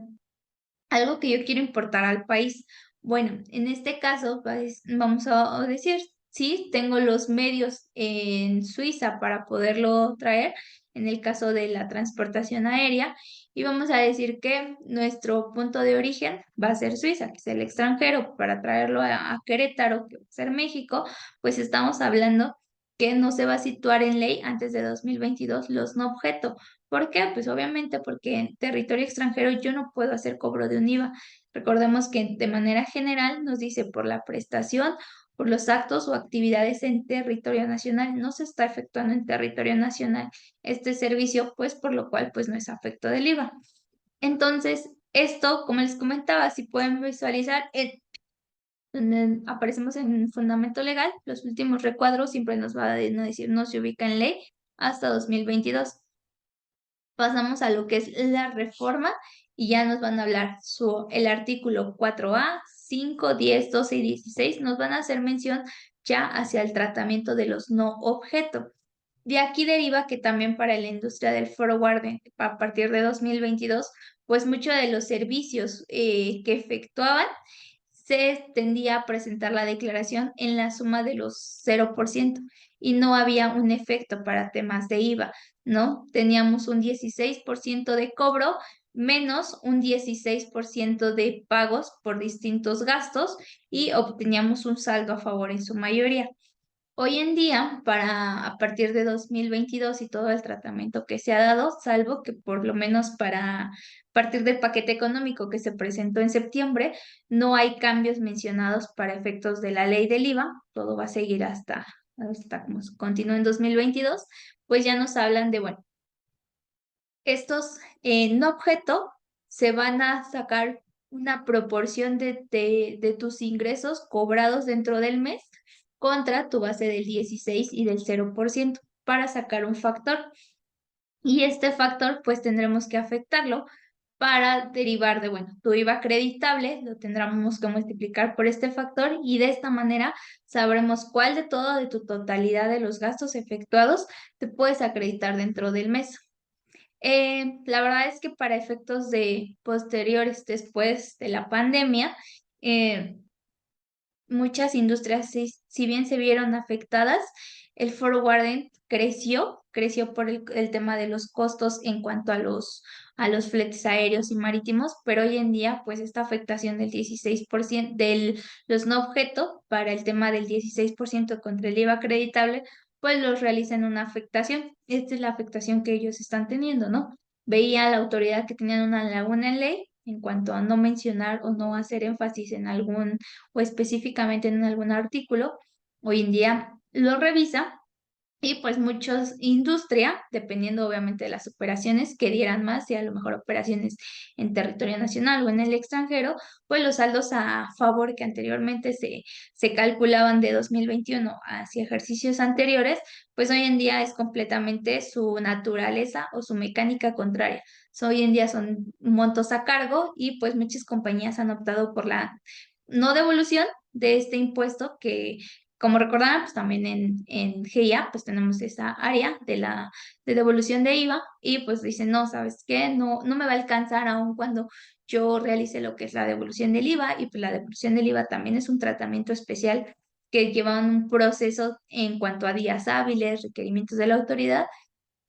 algo que yo quiero importar al país. Bueno, en este caso, pues, vamos a decir, sí, tengo los medios en Suiza para poderlo traer, en el caso de la transportación aérea, y vamos a decir que nuestro punto de origen va a ser Suiza, que es el extranjero, para traerlo a Querétaro, que va a ser México, pues estamos hablando que no se va a situar en ley antes de 2022 los no objeto. ¿Por qué? Pues obviamente porque en territorio extranjero yo no puedo hacer cobro de un IVA. Recordemos que de manera general nos dice por la prestación, por los actos o actividades en territorio nacional, no se está efectuando en territorio nacional este servicio, pues por lo cual pues no es afecto del IVA. Entonces, esto, como les comentaba, si pueden visualizar, donde aparecemos en fundamento legal, los últimos recuadros siempre nos va a decir no se ubica en ley hasta 2022. Pasamos a lo que es la reforma y ya nos van a hablar el artículo 4A, 5, 10, 12 y 16 nos van a hacer mención ya hacia el tratamiento de los no objeto. De aquí deriva que también para la industria del forwarding, a partir de 2022, pues muchos de los servicios que efectuaban se tendía a presentar la declaración en la suma de los 0% y no había un efecto para temas de IVA, ¿no? Teníamos un 16% de cobro menos un 16% de pagos por distintos gastos y obteníamos un saldo a favor en su mayoría. Hoy en día, a partir de 2022 y todo el tratamiento que se ha dado, salvo que por lo menos para partir del paquete económico que se presentó en septiembre, no hay cambios mencionados para efectos de la ley del IVA, todo va a seguir hasta como continúe en 2022, pues ya nos hablan de, bueno, estos no objeto se van a sacar una proporción de tus ingresos cobrados dentro del mes contra tu base del 16 y del 0% para sacar un factor. Y este factor pues tendremos que afectarlo para derivar de, bueno, tu IVA acreditable lo tendremos que multiplicar por este factor y de esta manera sabremos cuál de todo, de tu totalidad de los gastos efectuados, te puedes acreditar dentro del mes. La verdad es que para efectos de posteriores después de la pandemia, eh, muchas industrias, si bien se vieron afectadas, el forwarding creció por el tema de los costos en cuanto a los fletes aéreos y marítimos, pero hoy en día, pues esta afectación del 16% de los no objeto para el tema del 16% contra el IVA acreditable, pues los realizan una afectación. Esta es la afectación que ellos están teniendo, ¿no? Veía la autoridad que tenían una laguna en ley en cuanto a no mencionar o no hacer énfasis en algún o específicamente en algún artículo, hoy en día lo revisa y pues muchos industria, dependiendo obviamente de las operaciones que dieran más y a lo mejor operaciones en territorio nacional o en el extranjero, pues los saldos a favor que anteriormente se calculaban de 2021 hacia ejercicios anteriores, pues hoy en día es completamente su naturaleza o su mecánica contraria. Hoy en día son montos a cargo y pues muchas compañías han optado por la no devolución de este impuesto que como recordarán, pues también en GIA, pues tenemos esa área de devolución de IVA y pues dicen, no, ¿sabes qué? No me va a alcanzar aun cuando yo realice lo que es la devolución del IVA y pues la devolución del IVA también es un tratamiento especial que lleva un proceso en cuanto a días hábiles, requerimientos de la autoridad.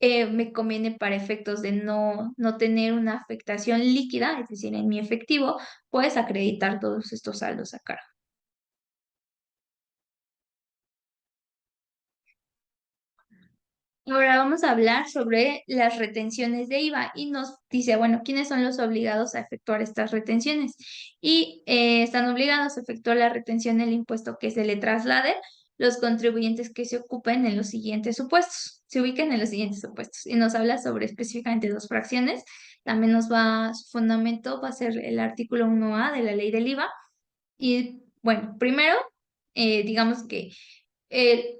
Me conviene para efectos de no tener una afectación líquida, es decir, en mi efectivo, puedes acreditar todos estos saldos a cargo. Ahora vamos a hablar sobre las retenciones de IVA y nos dice, bueno, ¿quiénes son los obligados a efectuar estas retenciones? Y están obligados a efectuar la retención del impuesto que se le traslade, los contribuyentes que se ocupen en los siguientes supuestos, se ubiquen en los siguientes supuestos. Y nos habla sobre específicamente dos fracciones. También su fundamento va a ser el artículo 1A de la ley del IVA. Y bueno, primero, digamos que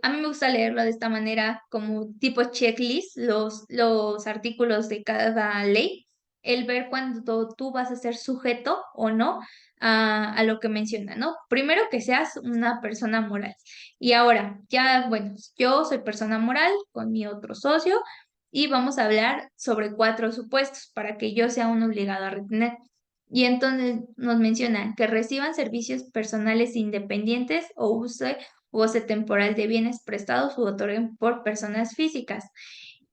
a mí me gusta leerlo de esta manera, como tipo checklist, los artículos de cada ley, el ver cuando tú vas a ser sujeto o no a lo que menciona, ¿no? Primero que seas una persona moral. Y ahora, ya, bueno, yo soy persona moral con mi otro socio y vamos a hablar sobre cuatro supuestos para que yo sea un obligado a retener. Y entonces nos mencionan que reciban servicios personales independientes o use goce temporal de bienes prestados u otorguen por personas físicas.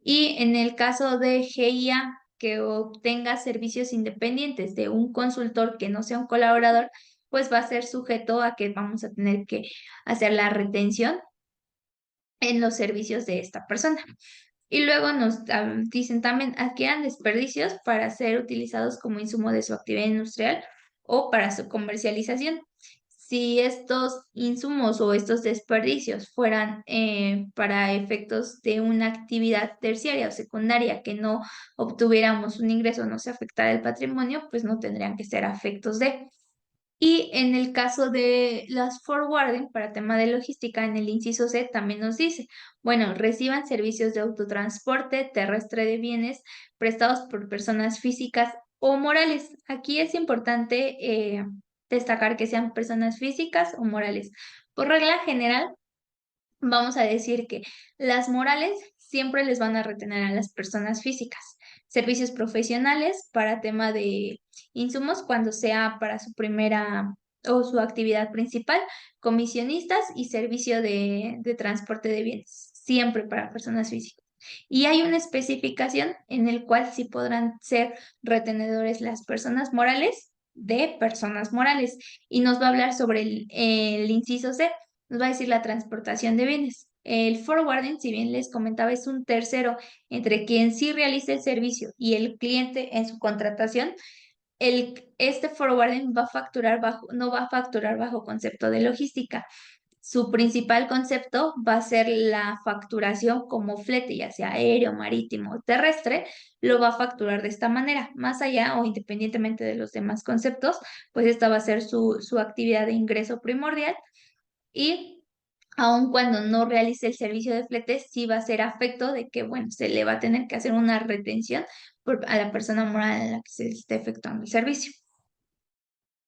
Y en el caso de GIA, que obtenga servicios independientes de un consultor que no sea un colaborador, pues va a ser sujeto a que vamos a tener que hacer la retención en los servicios de esta persona. Y luego nos dicen también adquieran desperdicios para ser utilizados como insumo de su actividad industrial o para su comercialización. Si estos insumos o estos desperdicios fueran para efectos de una actividad terciaria o secundaria que no obtuviéramos un ingreso, no se afectara el patrimonio, pues no tendrían que ser afectos de. Y en el caso de las forwarding, para tema de logística, en el inciso C también nos dice, bueno, reciban servicios de autotransporte terrestre de bienes prestados por personas físicas o morales. Aquí es importante destacar que sean personas físicas o morales. Por regla general, vamos a decir que las morales siempre les van a retener a las personas físicas. Servicios profesionales para tema de insumos cuando sea para su primera o su actividad principal, comisionistas y servicio de transporte de bienes, siempre para personas físicas. Y hay una especificación en el cual sí podrán ser retenedores las personas morales de personas morales. Y nos va a hablar sobre el inciso C, nos va a decir la transportación de bienes. El forwarding, si bien les comentaba, es un tercero entre quien sí realiza el servicio y el cliente en su contratación. Este forwarding va a facturar no va a facturar bajo concepto de logística. Su principal concepto va a ser la facturación como flete, ya sea aéreo, marítimo o terrestre, lo va a facturar de esta manera. Más allá o independientemente de los demás conceptos, pues esta va a ser su actividad de ingreso primordial. Y aun cuando no realice el servicio de flete, sí va a ser afecto de que, bueno, se le va a tener que hacer una retención a la persona moral a la que se esté efectuando el servicio.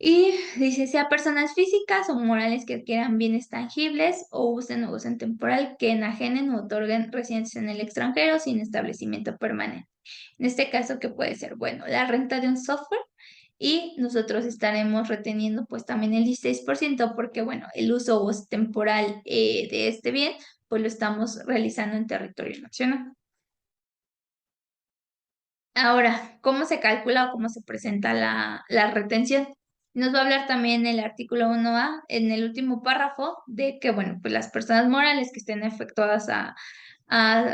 Y dice, sea personas físicas o morales que adquieran bienes tangibles o usen o gocen temporal que enajenen o otorguen residencias en el extranjero sin establecimiento permanente. En este caso, ¿qué puede ser? Bueno, la renta de un software y nosotros estaremos reteniendo pues también el 16% porque, bueno, el uso o goce temporal de este bien pues lo estamos realizando en territorio nacional. Ahora, ¿cómo se calcula o cómo se presenta la retención? Nos va a hablar también el artículo 1A en el último párrafo de que, bueno, pues las personas morales que estén efectuadas a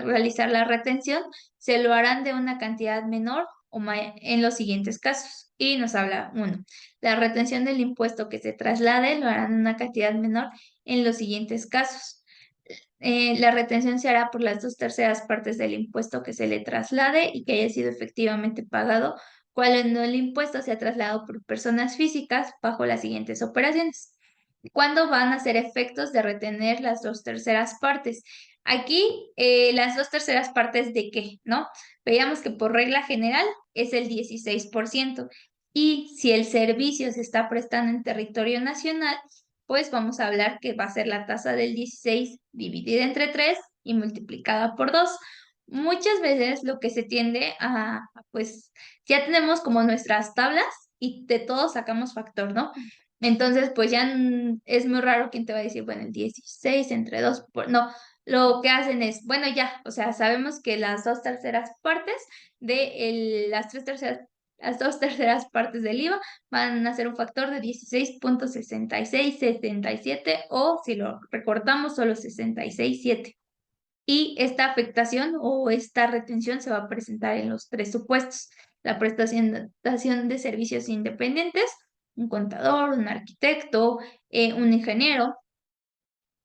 realizar la retención se lo harán de una cantidad menor o en los siguientes casos. Y nos habla, uno, la retención del impuesto que se traslade lo harán en una cantidad menor en los siguientes casos. La retención se hará por las 2/3 partes del impuesto que se le traslade y que haya sido efectivamente pagado, cuando el impuesto sea trasladado por personas físicas bajo las siguientes operaciones. ¿Cuándo van a ser efectos de retener las 2/3 partes? Aquí, las 2/3 partes de qué, ¿no? Veíamos que por regla general es el 16%. Y si el servicio se está prestando en territorio nacional, pues vamos a hablar que va a ser la tasa del 16 dividida entre 3 y multiplicada por 2. Muchas veces lo que se tiende pues ya tenemos como nuestras tablas y de todo sacamos factor, ¿no? Entonces, pues ya es muy raro quien te va a decir, bueno, el 16 entre 2, no, lo que hacen es, bueno, ya, o sea, sabemos que las 2/3 partes las 2/3 partes del IVA van a ser un factor de 16.6677 o si lo recortamos solo 66.7. Y esta afectación o esta retención se va a presentar en los tres supuestos. La prestación de servicios independientes, un contador, un arquitecto, un ingeniero,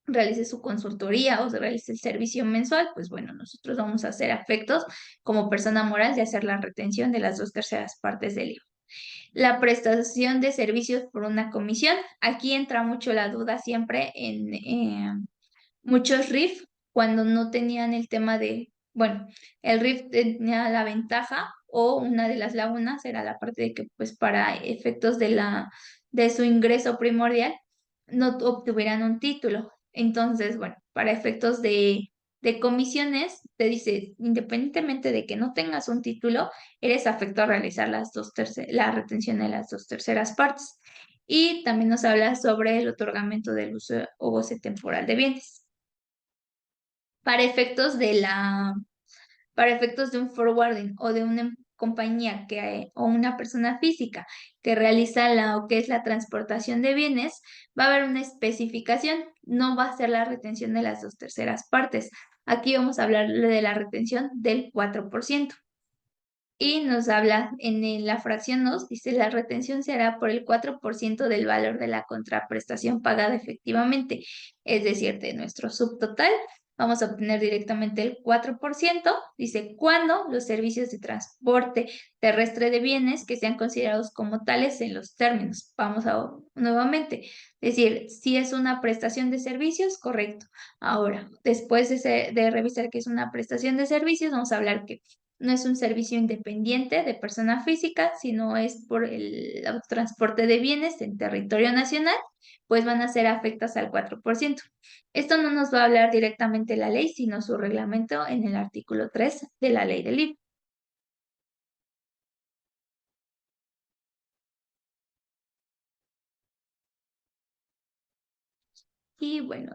realice su consultoría o se realice el servicio mensual, pues bueno, nosotros vamos a hacer efectos como persona moral de hacer la retención de las 2/3 partes del IVA. La prestación de servicios por una comisión. Aquí entra mucho la duda siempre en muchos RIF cuando no tenían el tema de, bueno, el RIF tenía la ventaja o una de las lagunas era la parte de que pues para efectos de su ingreso primordial no obtuvieran un título. Entonces, bueno, para efectos de comisiones, te dice, independientemente de que no tengas un título, eres afecto a realizar la retención de las 2/3 partes. Y también nos habla sobre el otorgamiento del uso o goce temporal de bienes. Para efectos para efectos de un forwarding o de una compañía o una persona física que realiza o que es la transportación de bienes, va a haber una especificación, no va a ser la retención de las 2/3 partes. Aquí vamos a hablar de la retención del 4%. Y nos habla la fracción 2, dice la retención se hará por el 4% del valor de la contraprestación pagada efectivamente, es decir, de nuestro subtotal. Vamos a obtener directamente el 4%, dice cuando los servicios de transporte terrestre de bienes que sean considerados como tales en los términos. Vamos a nuevamente decir, si es una prestación de servicios, correcto. Ahora, después de revisar que es una prestación de servicios, vamos a hablar que no es un servicio independiente de persona física, sino es por el transporte de bienes en territorio nacional, pues van a ser afectas al 4%. Esto no nos va a hablar directamente la ley, sino su reglamento en el artículo 3 de la ley del IVA. Y bueno,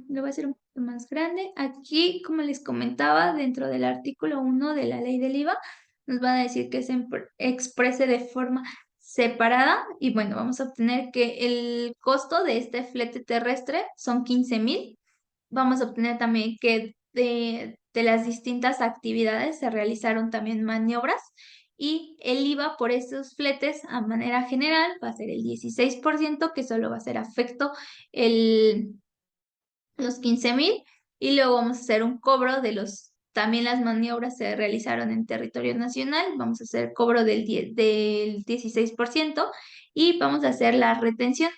lo voy a hacer un poquito más grande. Aquí, como les comentaba, dentro del artículo 1 de la ley del IVA, nos van a decir que se exprese de forma separada. Y bueno, vamos a obtener que el costo de este flete terrestre son 15,000. Vamos a obtener también que de las distintas actividades se realizaron también maniobras y el IVA por esos fletes a manera general va a ser el 16%, que solo va a ser afecto el, los 15,000 y luego vamos a hacer un cobro también las maniobras se realizaron en territorio nacional, vamos a hacer cobro del 16% y vamos a hacer la retención.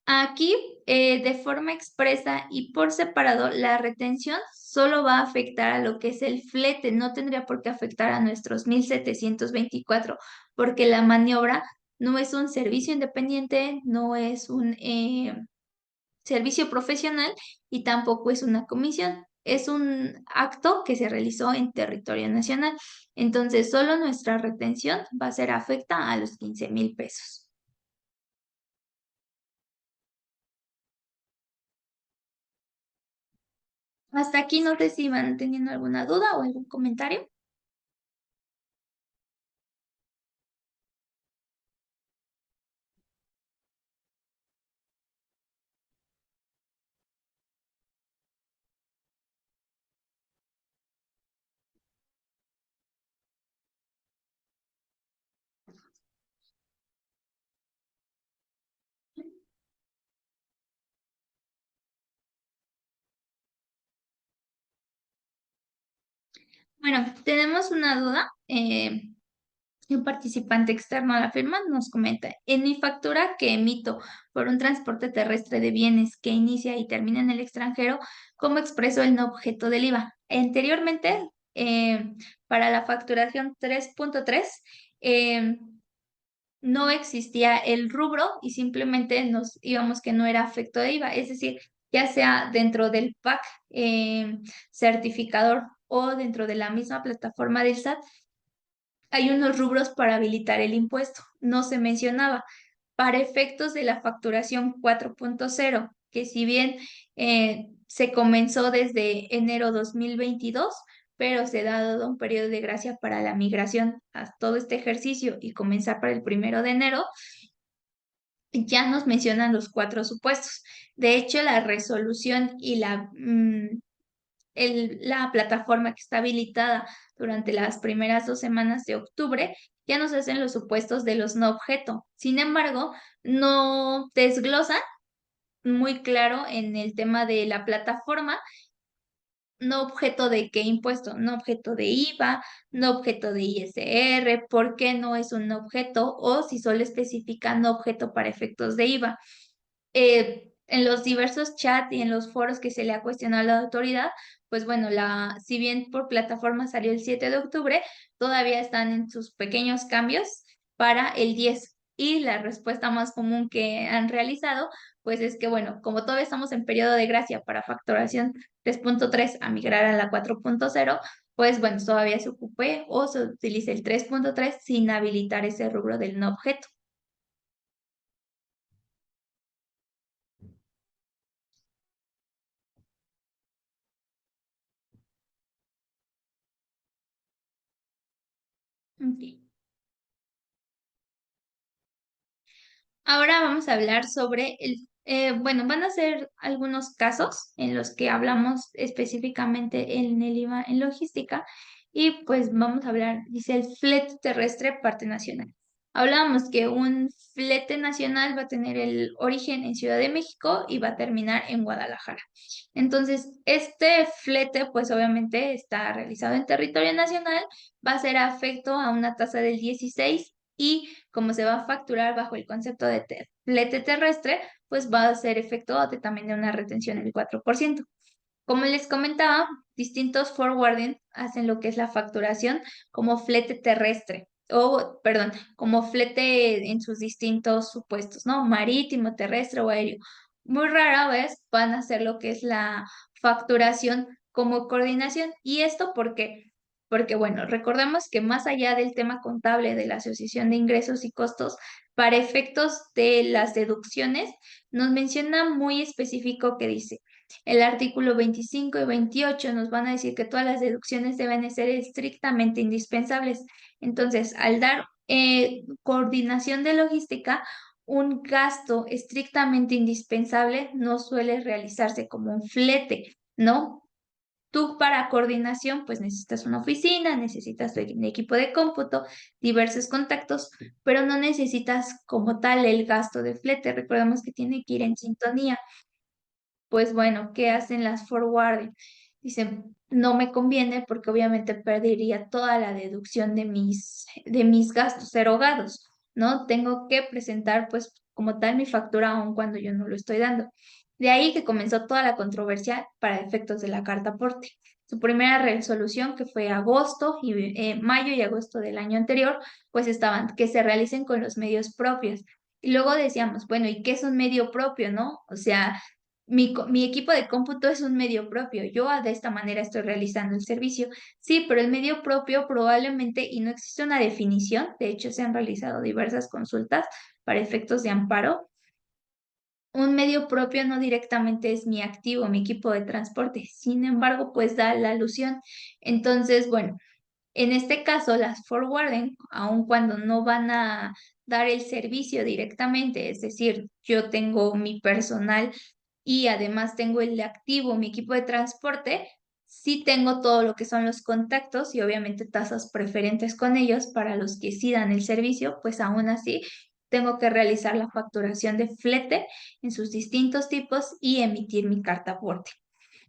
Aquí, de forma expresa y por separado, la retención solo va a afectar a lo que es el flete, no tendría por qué afectar a nuestros 1,724, porque la maniobra no es un servicio independiente, no es un servicio profesional y tampoco es una comisión. Es un acto que se realizó en territorio nacional. Entonces, solo nuestra retención va a ser afecta a los 15,000 pesos. Hasta aquí no sé si van teniendo alguna duda o algún comentario. Bueno, tenemos una duda. Un participante externo a la firma nos comenta, en mi factura que emito por un transporte terrestre de bienes que inicia y termina en el extranjero, ¿cómo expreso el no objeto del IVA? Anteriormente, para la facturación 3.3, no existía el rubro y simplemente nos íbamos que no era afecto de IVA, es decir, ya sea dentro del PAC certificador o dentro de la misma plataforma del SAT, hay unos rubros para habilitar el impuesto. No se mencionaba. Para efectos de la facturación 4.0, que si bien se comenzó desde enero 2022, pero se ha dado un periodo de gracia para la migración a todo este ejercicio y comenzar para el 1 de enero, ya nos mencionan los 4 supuestos. De hecho, la resolución y la plataforma que está habilitada durante las primeras 2 semanas de octubre, ya nos hacen los supuestos de los no objeto. Sin embargo, no desglosan muy claro en el tema de la plataforma, no objeto de qué impuesto, no objeto de IVA, no objeto de ISR, por qué no es un objeto o si solo especifica no objeto para efectos de IVA. En los diversos chats y en los foros que se le ha cuestionado a la autoridad, pues bueno, si bien por plataforma salió el 7 de octubre, todavía están en sus pequeños cambios para el 10. Y la respuesta más común que han realizado, pues es que bueno, como todavía estamos en periodo de gracia para facturación 3.3 a migrar a la 4.0, pues bueno, todavía se ocupe o se utilice el 3.3 sin habilitar ese rubro del no objeto. Ok. Ahora vamos a hablar sobre bueno, van a ser algunos casos en los que hablamos específicamente en el IVA en logística y pues vamos a hablar, dice el flete terrestre parte nacional. Hablábamos que un flete nacional va a tener el origen en Ciudad de México y va a terminar en Guadalajara. Entonces, este flete, pues obviamente está realizado en territorio nacional, va a ser afecto a una tasa del 16 y como se va a facturar bajo el concepto de flete terrestre, pues va a ser efecto también de una retención del 4%. Como les comentaba, distintos forwarding hacen lo que es la facturación como flete terrestre, o perdón, como flete en sus distintos supuestos, ¿no? Marítimo, terrestre o aéreo. Muy rara vez van a hacer lo que es la facturación como coordinación. ¿Y esto por qué? Porque, bueno, recordemos que más allá del tema contable de la asociación de ingresos y costos, para efectos de las deducciones, nos menciona muy específico que dice, el artículo 25 y 28 nos van a decir que todas las deducciones deben de ser estrictamente indispensables. Entonces, al dar coordinación de logística, un gasto estrictamente indispensable no suele realizarse como un flete, ¿no? Tú para coordinación, pues necesitas una oficina, necesitas un equipo de cómputo, diversos contactos, pero no necesitas como tal el gasto de flete. Recordemos que tiene que ir en sintonía. Pues bueno, ¿qué hacen las forwarding? Dicen, no me conviene porque obviamente perdería toda la deducción de mis gastos erogados, ¿no? Tengo que presentar pues como tal mi factura aun cuando yo no lo estoy dando. De ahí que comenzó toda la controversia para efectos de la carta aporte. Su primera resolución, que fue agosto y mayo y agosto del año anterior, pues estaban que se realicen con los medios propios. Y luego decíamos, bueno, ¿y qué es un medio propio, no? O sea, mi equipo de cómputo es un medio propio. Yo de esta manera estoy realizando el servicio. Sí, pero el medio propio probablemente, y no existe una definición, de hecho se han realizado diversas consultas para efectos de amparo. Un medio propio no directamente es mi activo, mi equipo de transporte. Sin embargo, pues da la alusión. Entonces, bueno, en este caso, las forwarding, aun cuando no van a dar el servicio directamente, es decir, yo tengo mi personal y además tengo el activo, mi equipo de transporte, sí tengo todo lo que son los contactos y obviamente tasas preferentes con ellos para los que sí dan el servicio, pues aún así tengo que realizar la facturación de flete en sus distintos tipos y emitir mi carta aporte.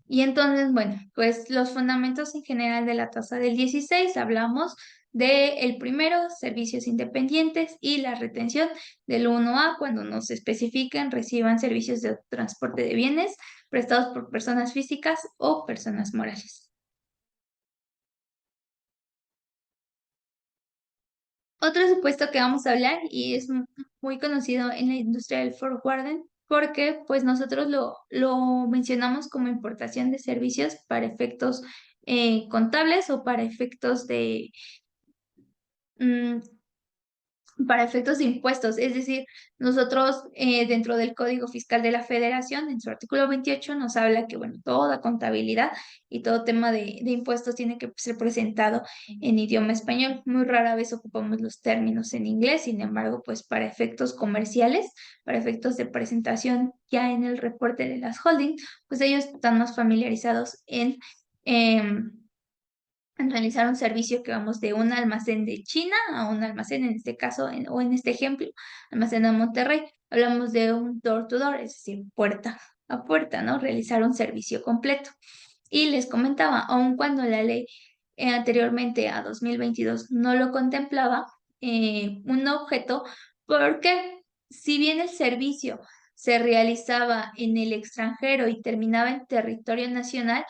Y entonces, bueno, pues los fundamentos en general de la tasa del 16 hablamos de el primero, servicios independientes y la retención del 1A cuando nos especifiquen reciban servicios de transporte de bienes prestados por personas físicas o personas morales. Otro supuesto que vamos a hablar y es muy conocido en la industria del forwarding porque pues nosotros lo mencionamos como importación de servicios para efectos contables o mm, para efectos de impuestos. Es decir, nosotros dentro del Código Fiscal de la Federación, en su artículo 28, nos habla que, bueno, toda contabilidad y todo tema de impuestos tiene que ser presentado en idioma español. Muy rara vez ocupamos los términos en inglés, sin embargo, pues para efectos comerciales, para efectos de presentación ya en el reporte de las holding, pues ellos están más familiarizados en... em, realizar un servicio que vamos de un almacén de China a un almacén, en este caso, o en este ejemplo, almacén de Monterrey. Hablamos de un door to door, es decir, puerta a puerta, ¿no? Realizar un servicio completo. Y les comentaba, aun cuando la ley anteriormente a 2022 no lo contemplaba, un objeto, porque si bien el servicio se realizaba en el extranjero y terminaba en territorio nacional,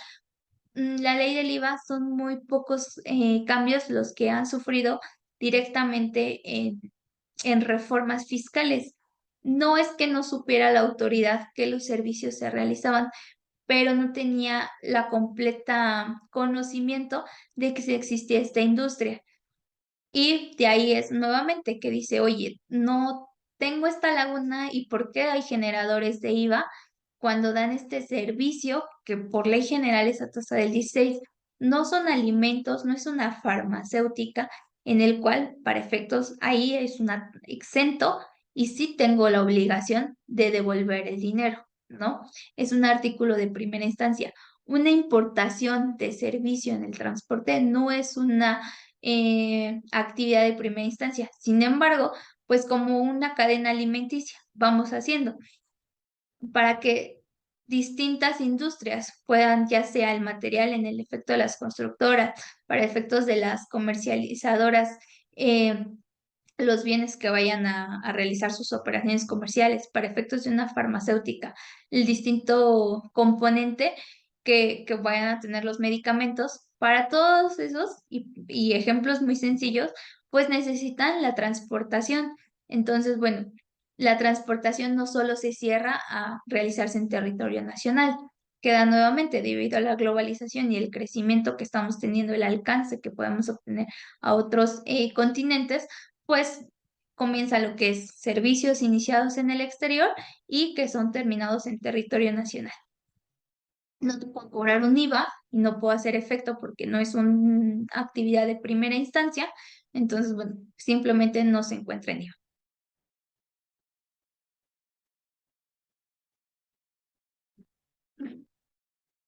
la ley del IVA son muy pocos cambios los que han sufrido directamente en reformas fiscales. No es que no supiera la autoridad que los servicios se realizaban, pero no tenía la completa conocimiento de que sí existía esta industria. Y de ahí es nuevamente que dice, oye, no tengo esta laguna y ¿por qué hay generadores de IVA cuando dan este servicio que por ley general es a tasa del 16? No son alimentos, no es una farmacéutica en el cual para efectos ahí es una exento y sí tengo la obligación de devolver el dinero, ¿no? Es un artículo de primera instancia. Una importación de servicio en el transporte no es una actividad de primera instancia. Sin embargo, pues como una cadena alimenticia, vamos haciendo para que distintas industrias puedan, ya sea el material en el efecto de las constructoras, para efectos de las comercializadoras, eh, los bienes que vayan a realizar sus operaciones comerciales, para efectos de una farmacéutica, el distinto componente que vayan a tener los medicamentos. Para todos esos y ejemplos muy sencillos, pues necesitan la transportación. Entonces, bueno, la transportación no solo se cierra a realizarse en territorio nacional, queda nuevamente debido a la globalización y el crecimiento que estamos teniendo, el alcance que podemos obtener a otros continentes, pues comienza lo que es servicios iniciados en el exterior y que son terminados en territorio nacional. No te puedo cobrar un IVA y no puedo hacer efecto porque no es una actividad de primera instancia, entonces, bueno, simplemente no se encuentra en IVA.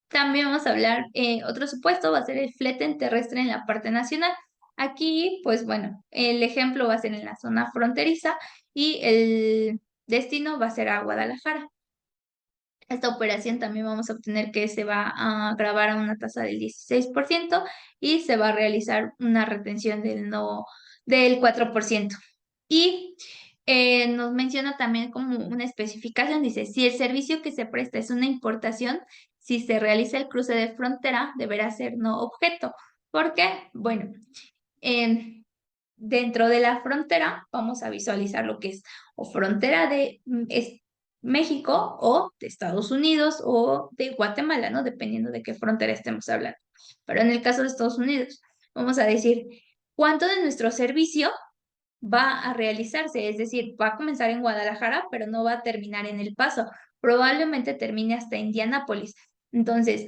También vamos a hablar, otro supuesto va a ser el flete terrestre en la parte nacional. Aquí, pues bueno, el ejemplo va a ser en la zona fronteriza y el destino va a ser a Guadalajara. Esta operación también vamos a obtener que se va a grabar a una tasa del 16% y se va a realizar una retención del 4%. Y nos menciona también como una especificación, dice, si el servicio que se presta es una importación, si se realiza el cruce de frontera, deberá ser no objeto. ¿Por qué? Bueno, en- dentro de la frontera vamos a visualizar lo que es o frontera de México o de Estados Unidos o de Guatemala, ¿no? Dependiendo de qué frontera estemos hablando. Pero en el caso de Estados Unidos, vamos a decir, ¿cuánto de nuestro servicio va a realizarse? Es decir, va a comenzar en Guadalajara, pero no va a terminar en El Paso. Probablemente termine hasta Indianápolis. Entonces,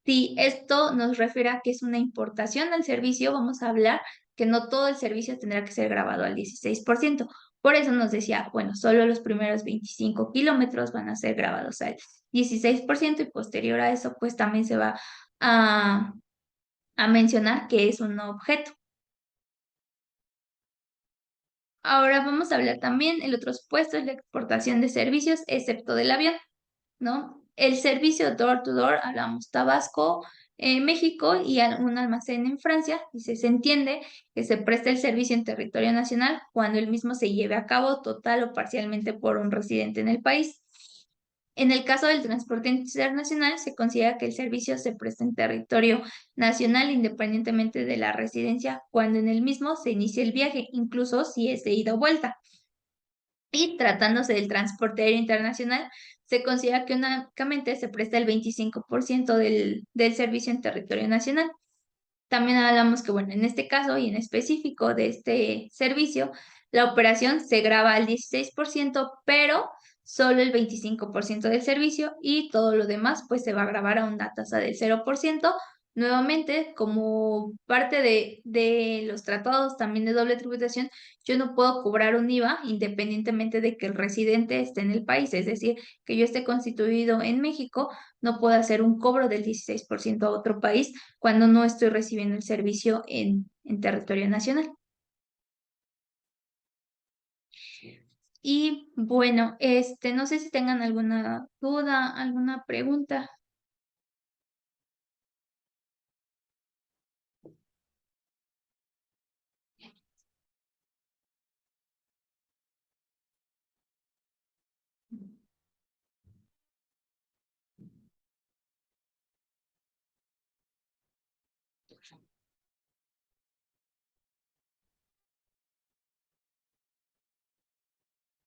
si esto nos refiere a que es una importación del servicio, vamos a hablar que no todo el servicio tendrá que ser grabado al 16%. Por eso nos decía, bueno, solo los primeros 25 kilómetros van a ser grabados al 16% y posterior a eso, pues también se va a, a mencionar que es un objeto. Ahora vamos a hablar también, el otro supuesto es la exportación de servicios, excepto del avión. ¿No? El servicio door to door, hablamos Tabasco, México y un almacén en Francia, y se entiende que se presta el servicio en territorio nacional cuando el mismo se lleve a cabo total o parcialmente por un residente en el país. En el caso del transporte internacional, se considera que el servicio se presta en territorio nacional independientemente de la residencia cuando en el mismo se inicia el viaje, incluso si es de ida o vuelta. Y tratándose del transporte aéreo internacional, se considera que únicamente se presta el 25% del servicio en territorio nacional. También hablamos que, bueno, en este caso y en específico de este servicio, la operación se graba al 16%, pero solo el 25% del servicio y todo lo demás pues se va a grabar a una tasa del 0%, nuevamente, como parte de los tratados también de doble tributación, yo no puedo cobrar un IVA independientemente de que el residente esté en el país, es decir, que yo esté constituido en México, no puedo hacer un cobro del 16% a otro país cuando no estoy recibiendo el servicio en territorio nacional. Y bueno, no sé si tengan alguna duda, alguna pregunta.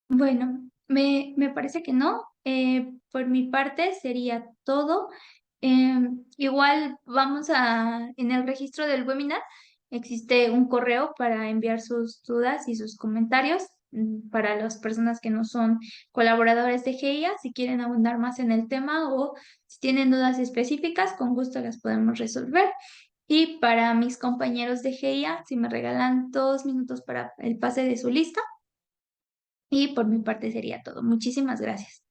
Bueno, me parece que no. Por mi parte sería todo. Igual en el registro del webinar existe un correo para enviar sus dudas y sus comentarios para las personas que no son colaboradores de GEIA, si quieren abundar más en el tema o si tienen dudas específicas, con gusto las podemos resolver. Y para mis compañeros de GEIA, si me regalan 2 minutos para el pase de su lista. Y por mi parte sería todo. Muchísimas gracias.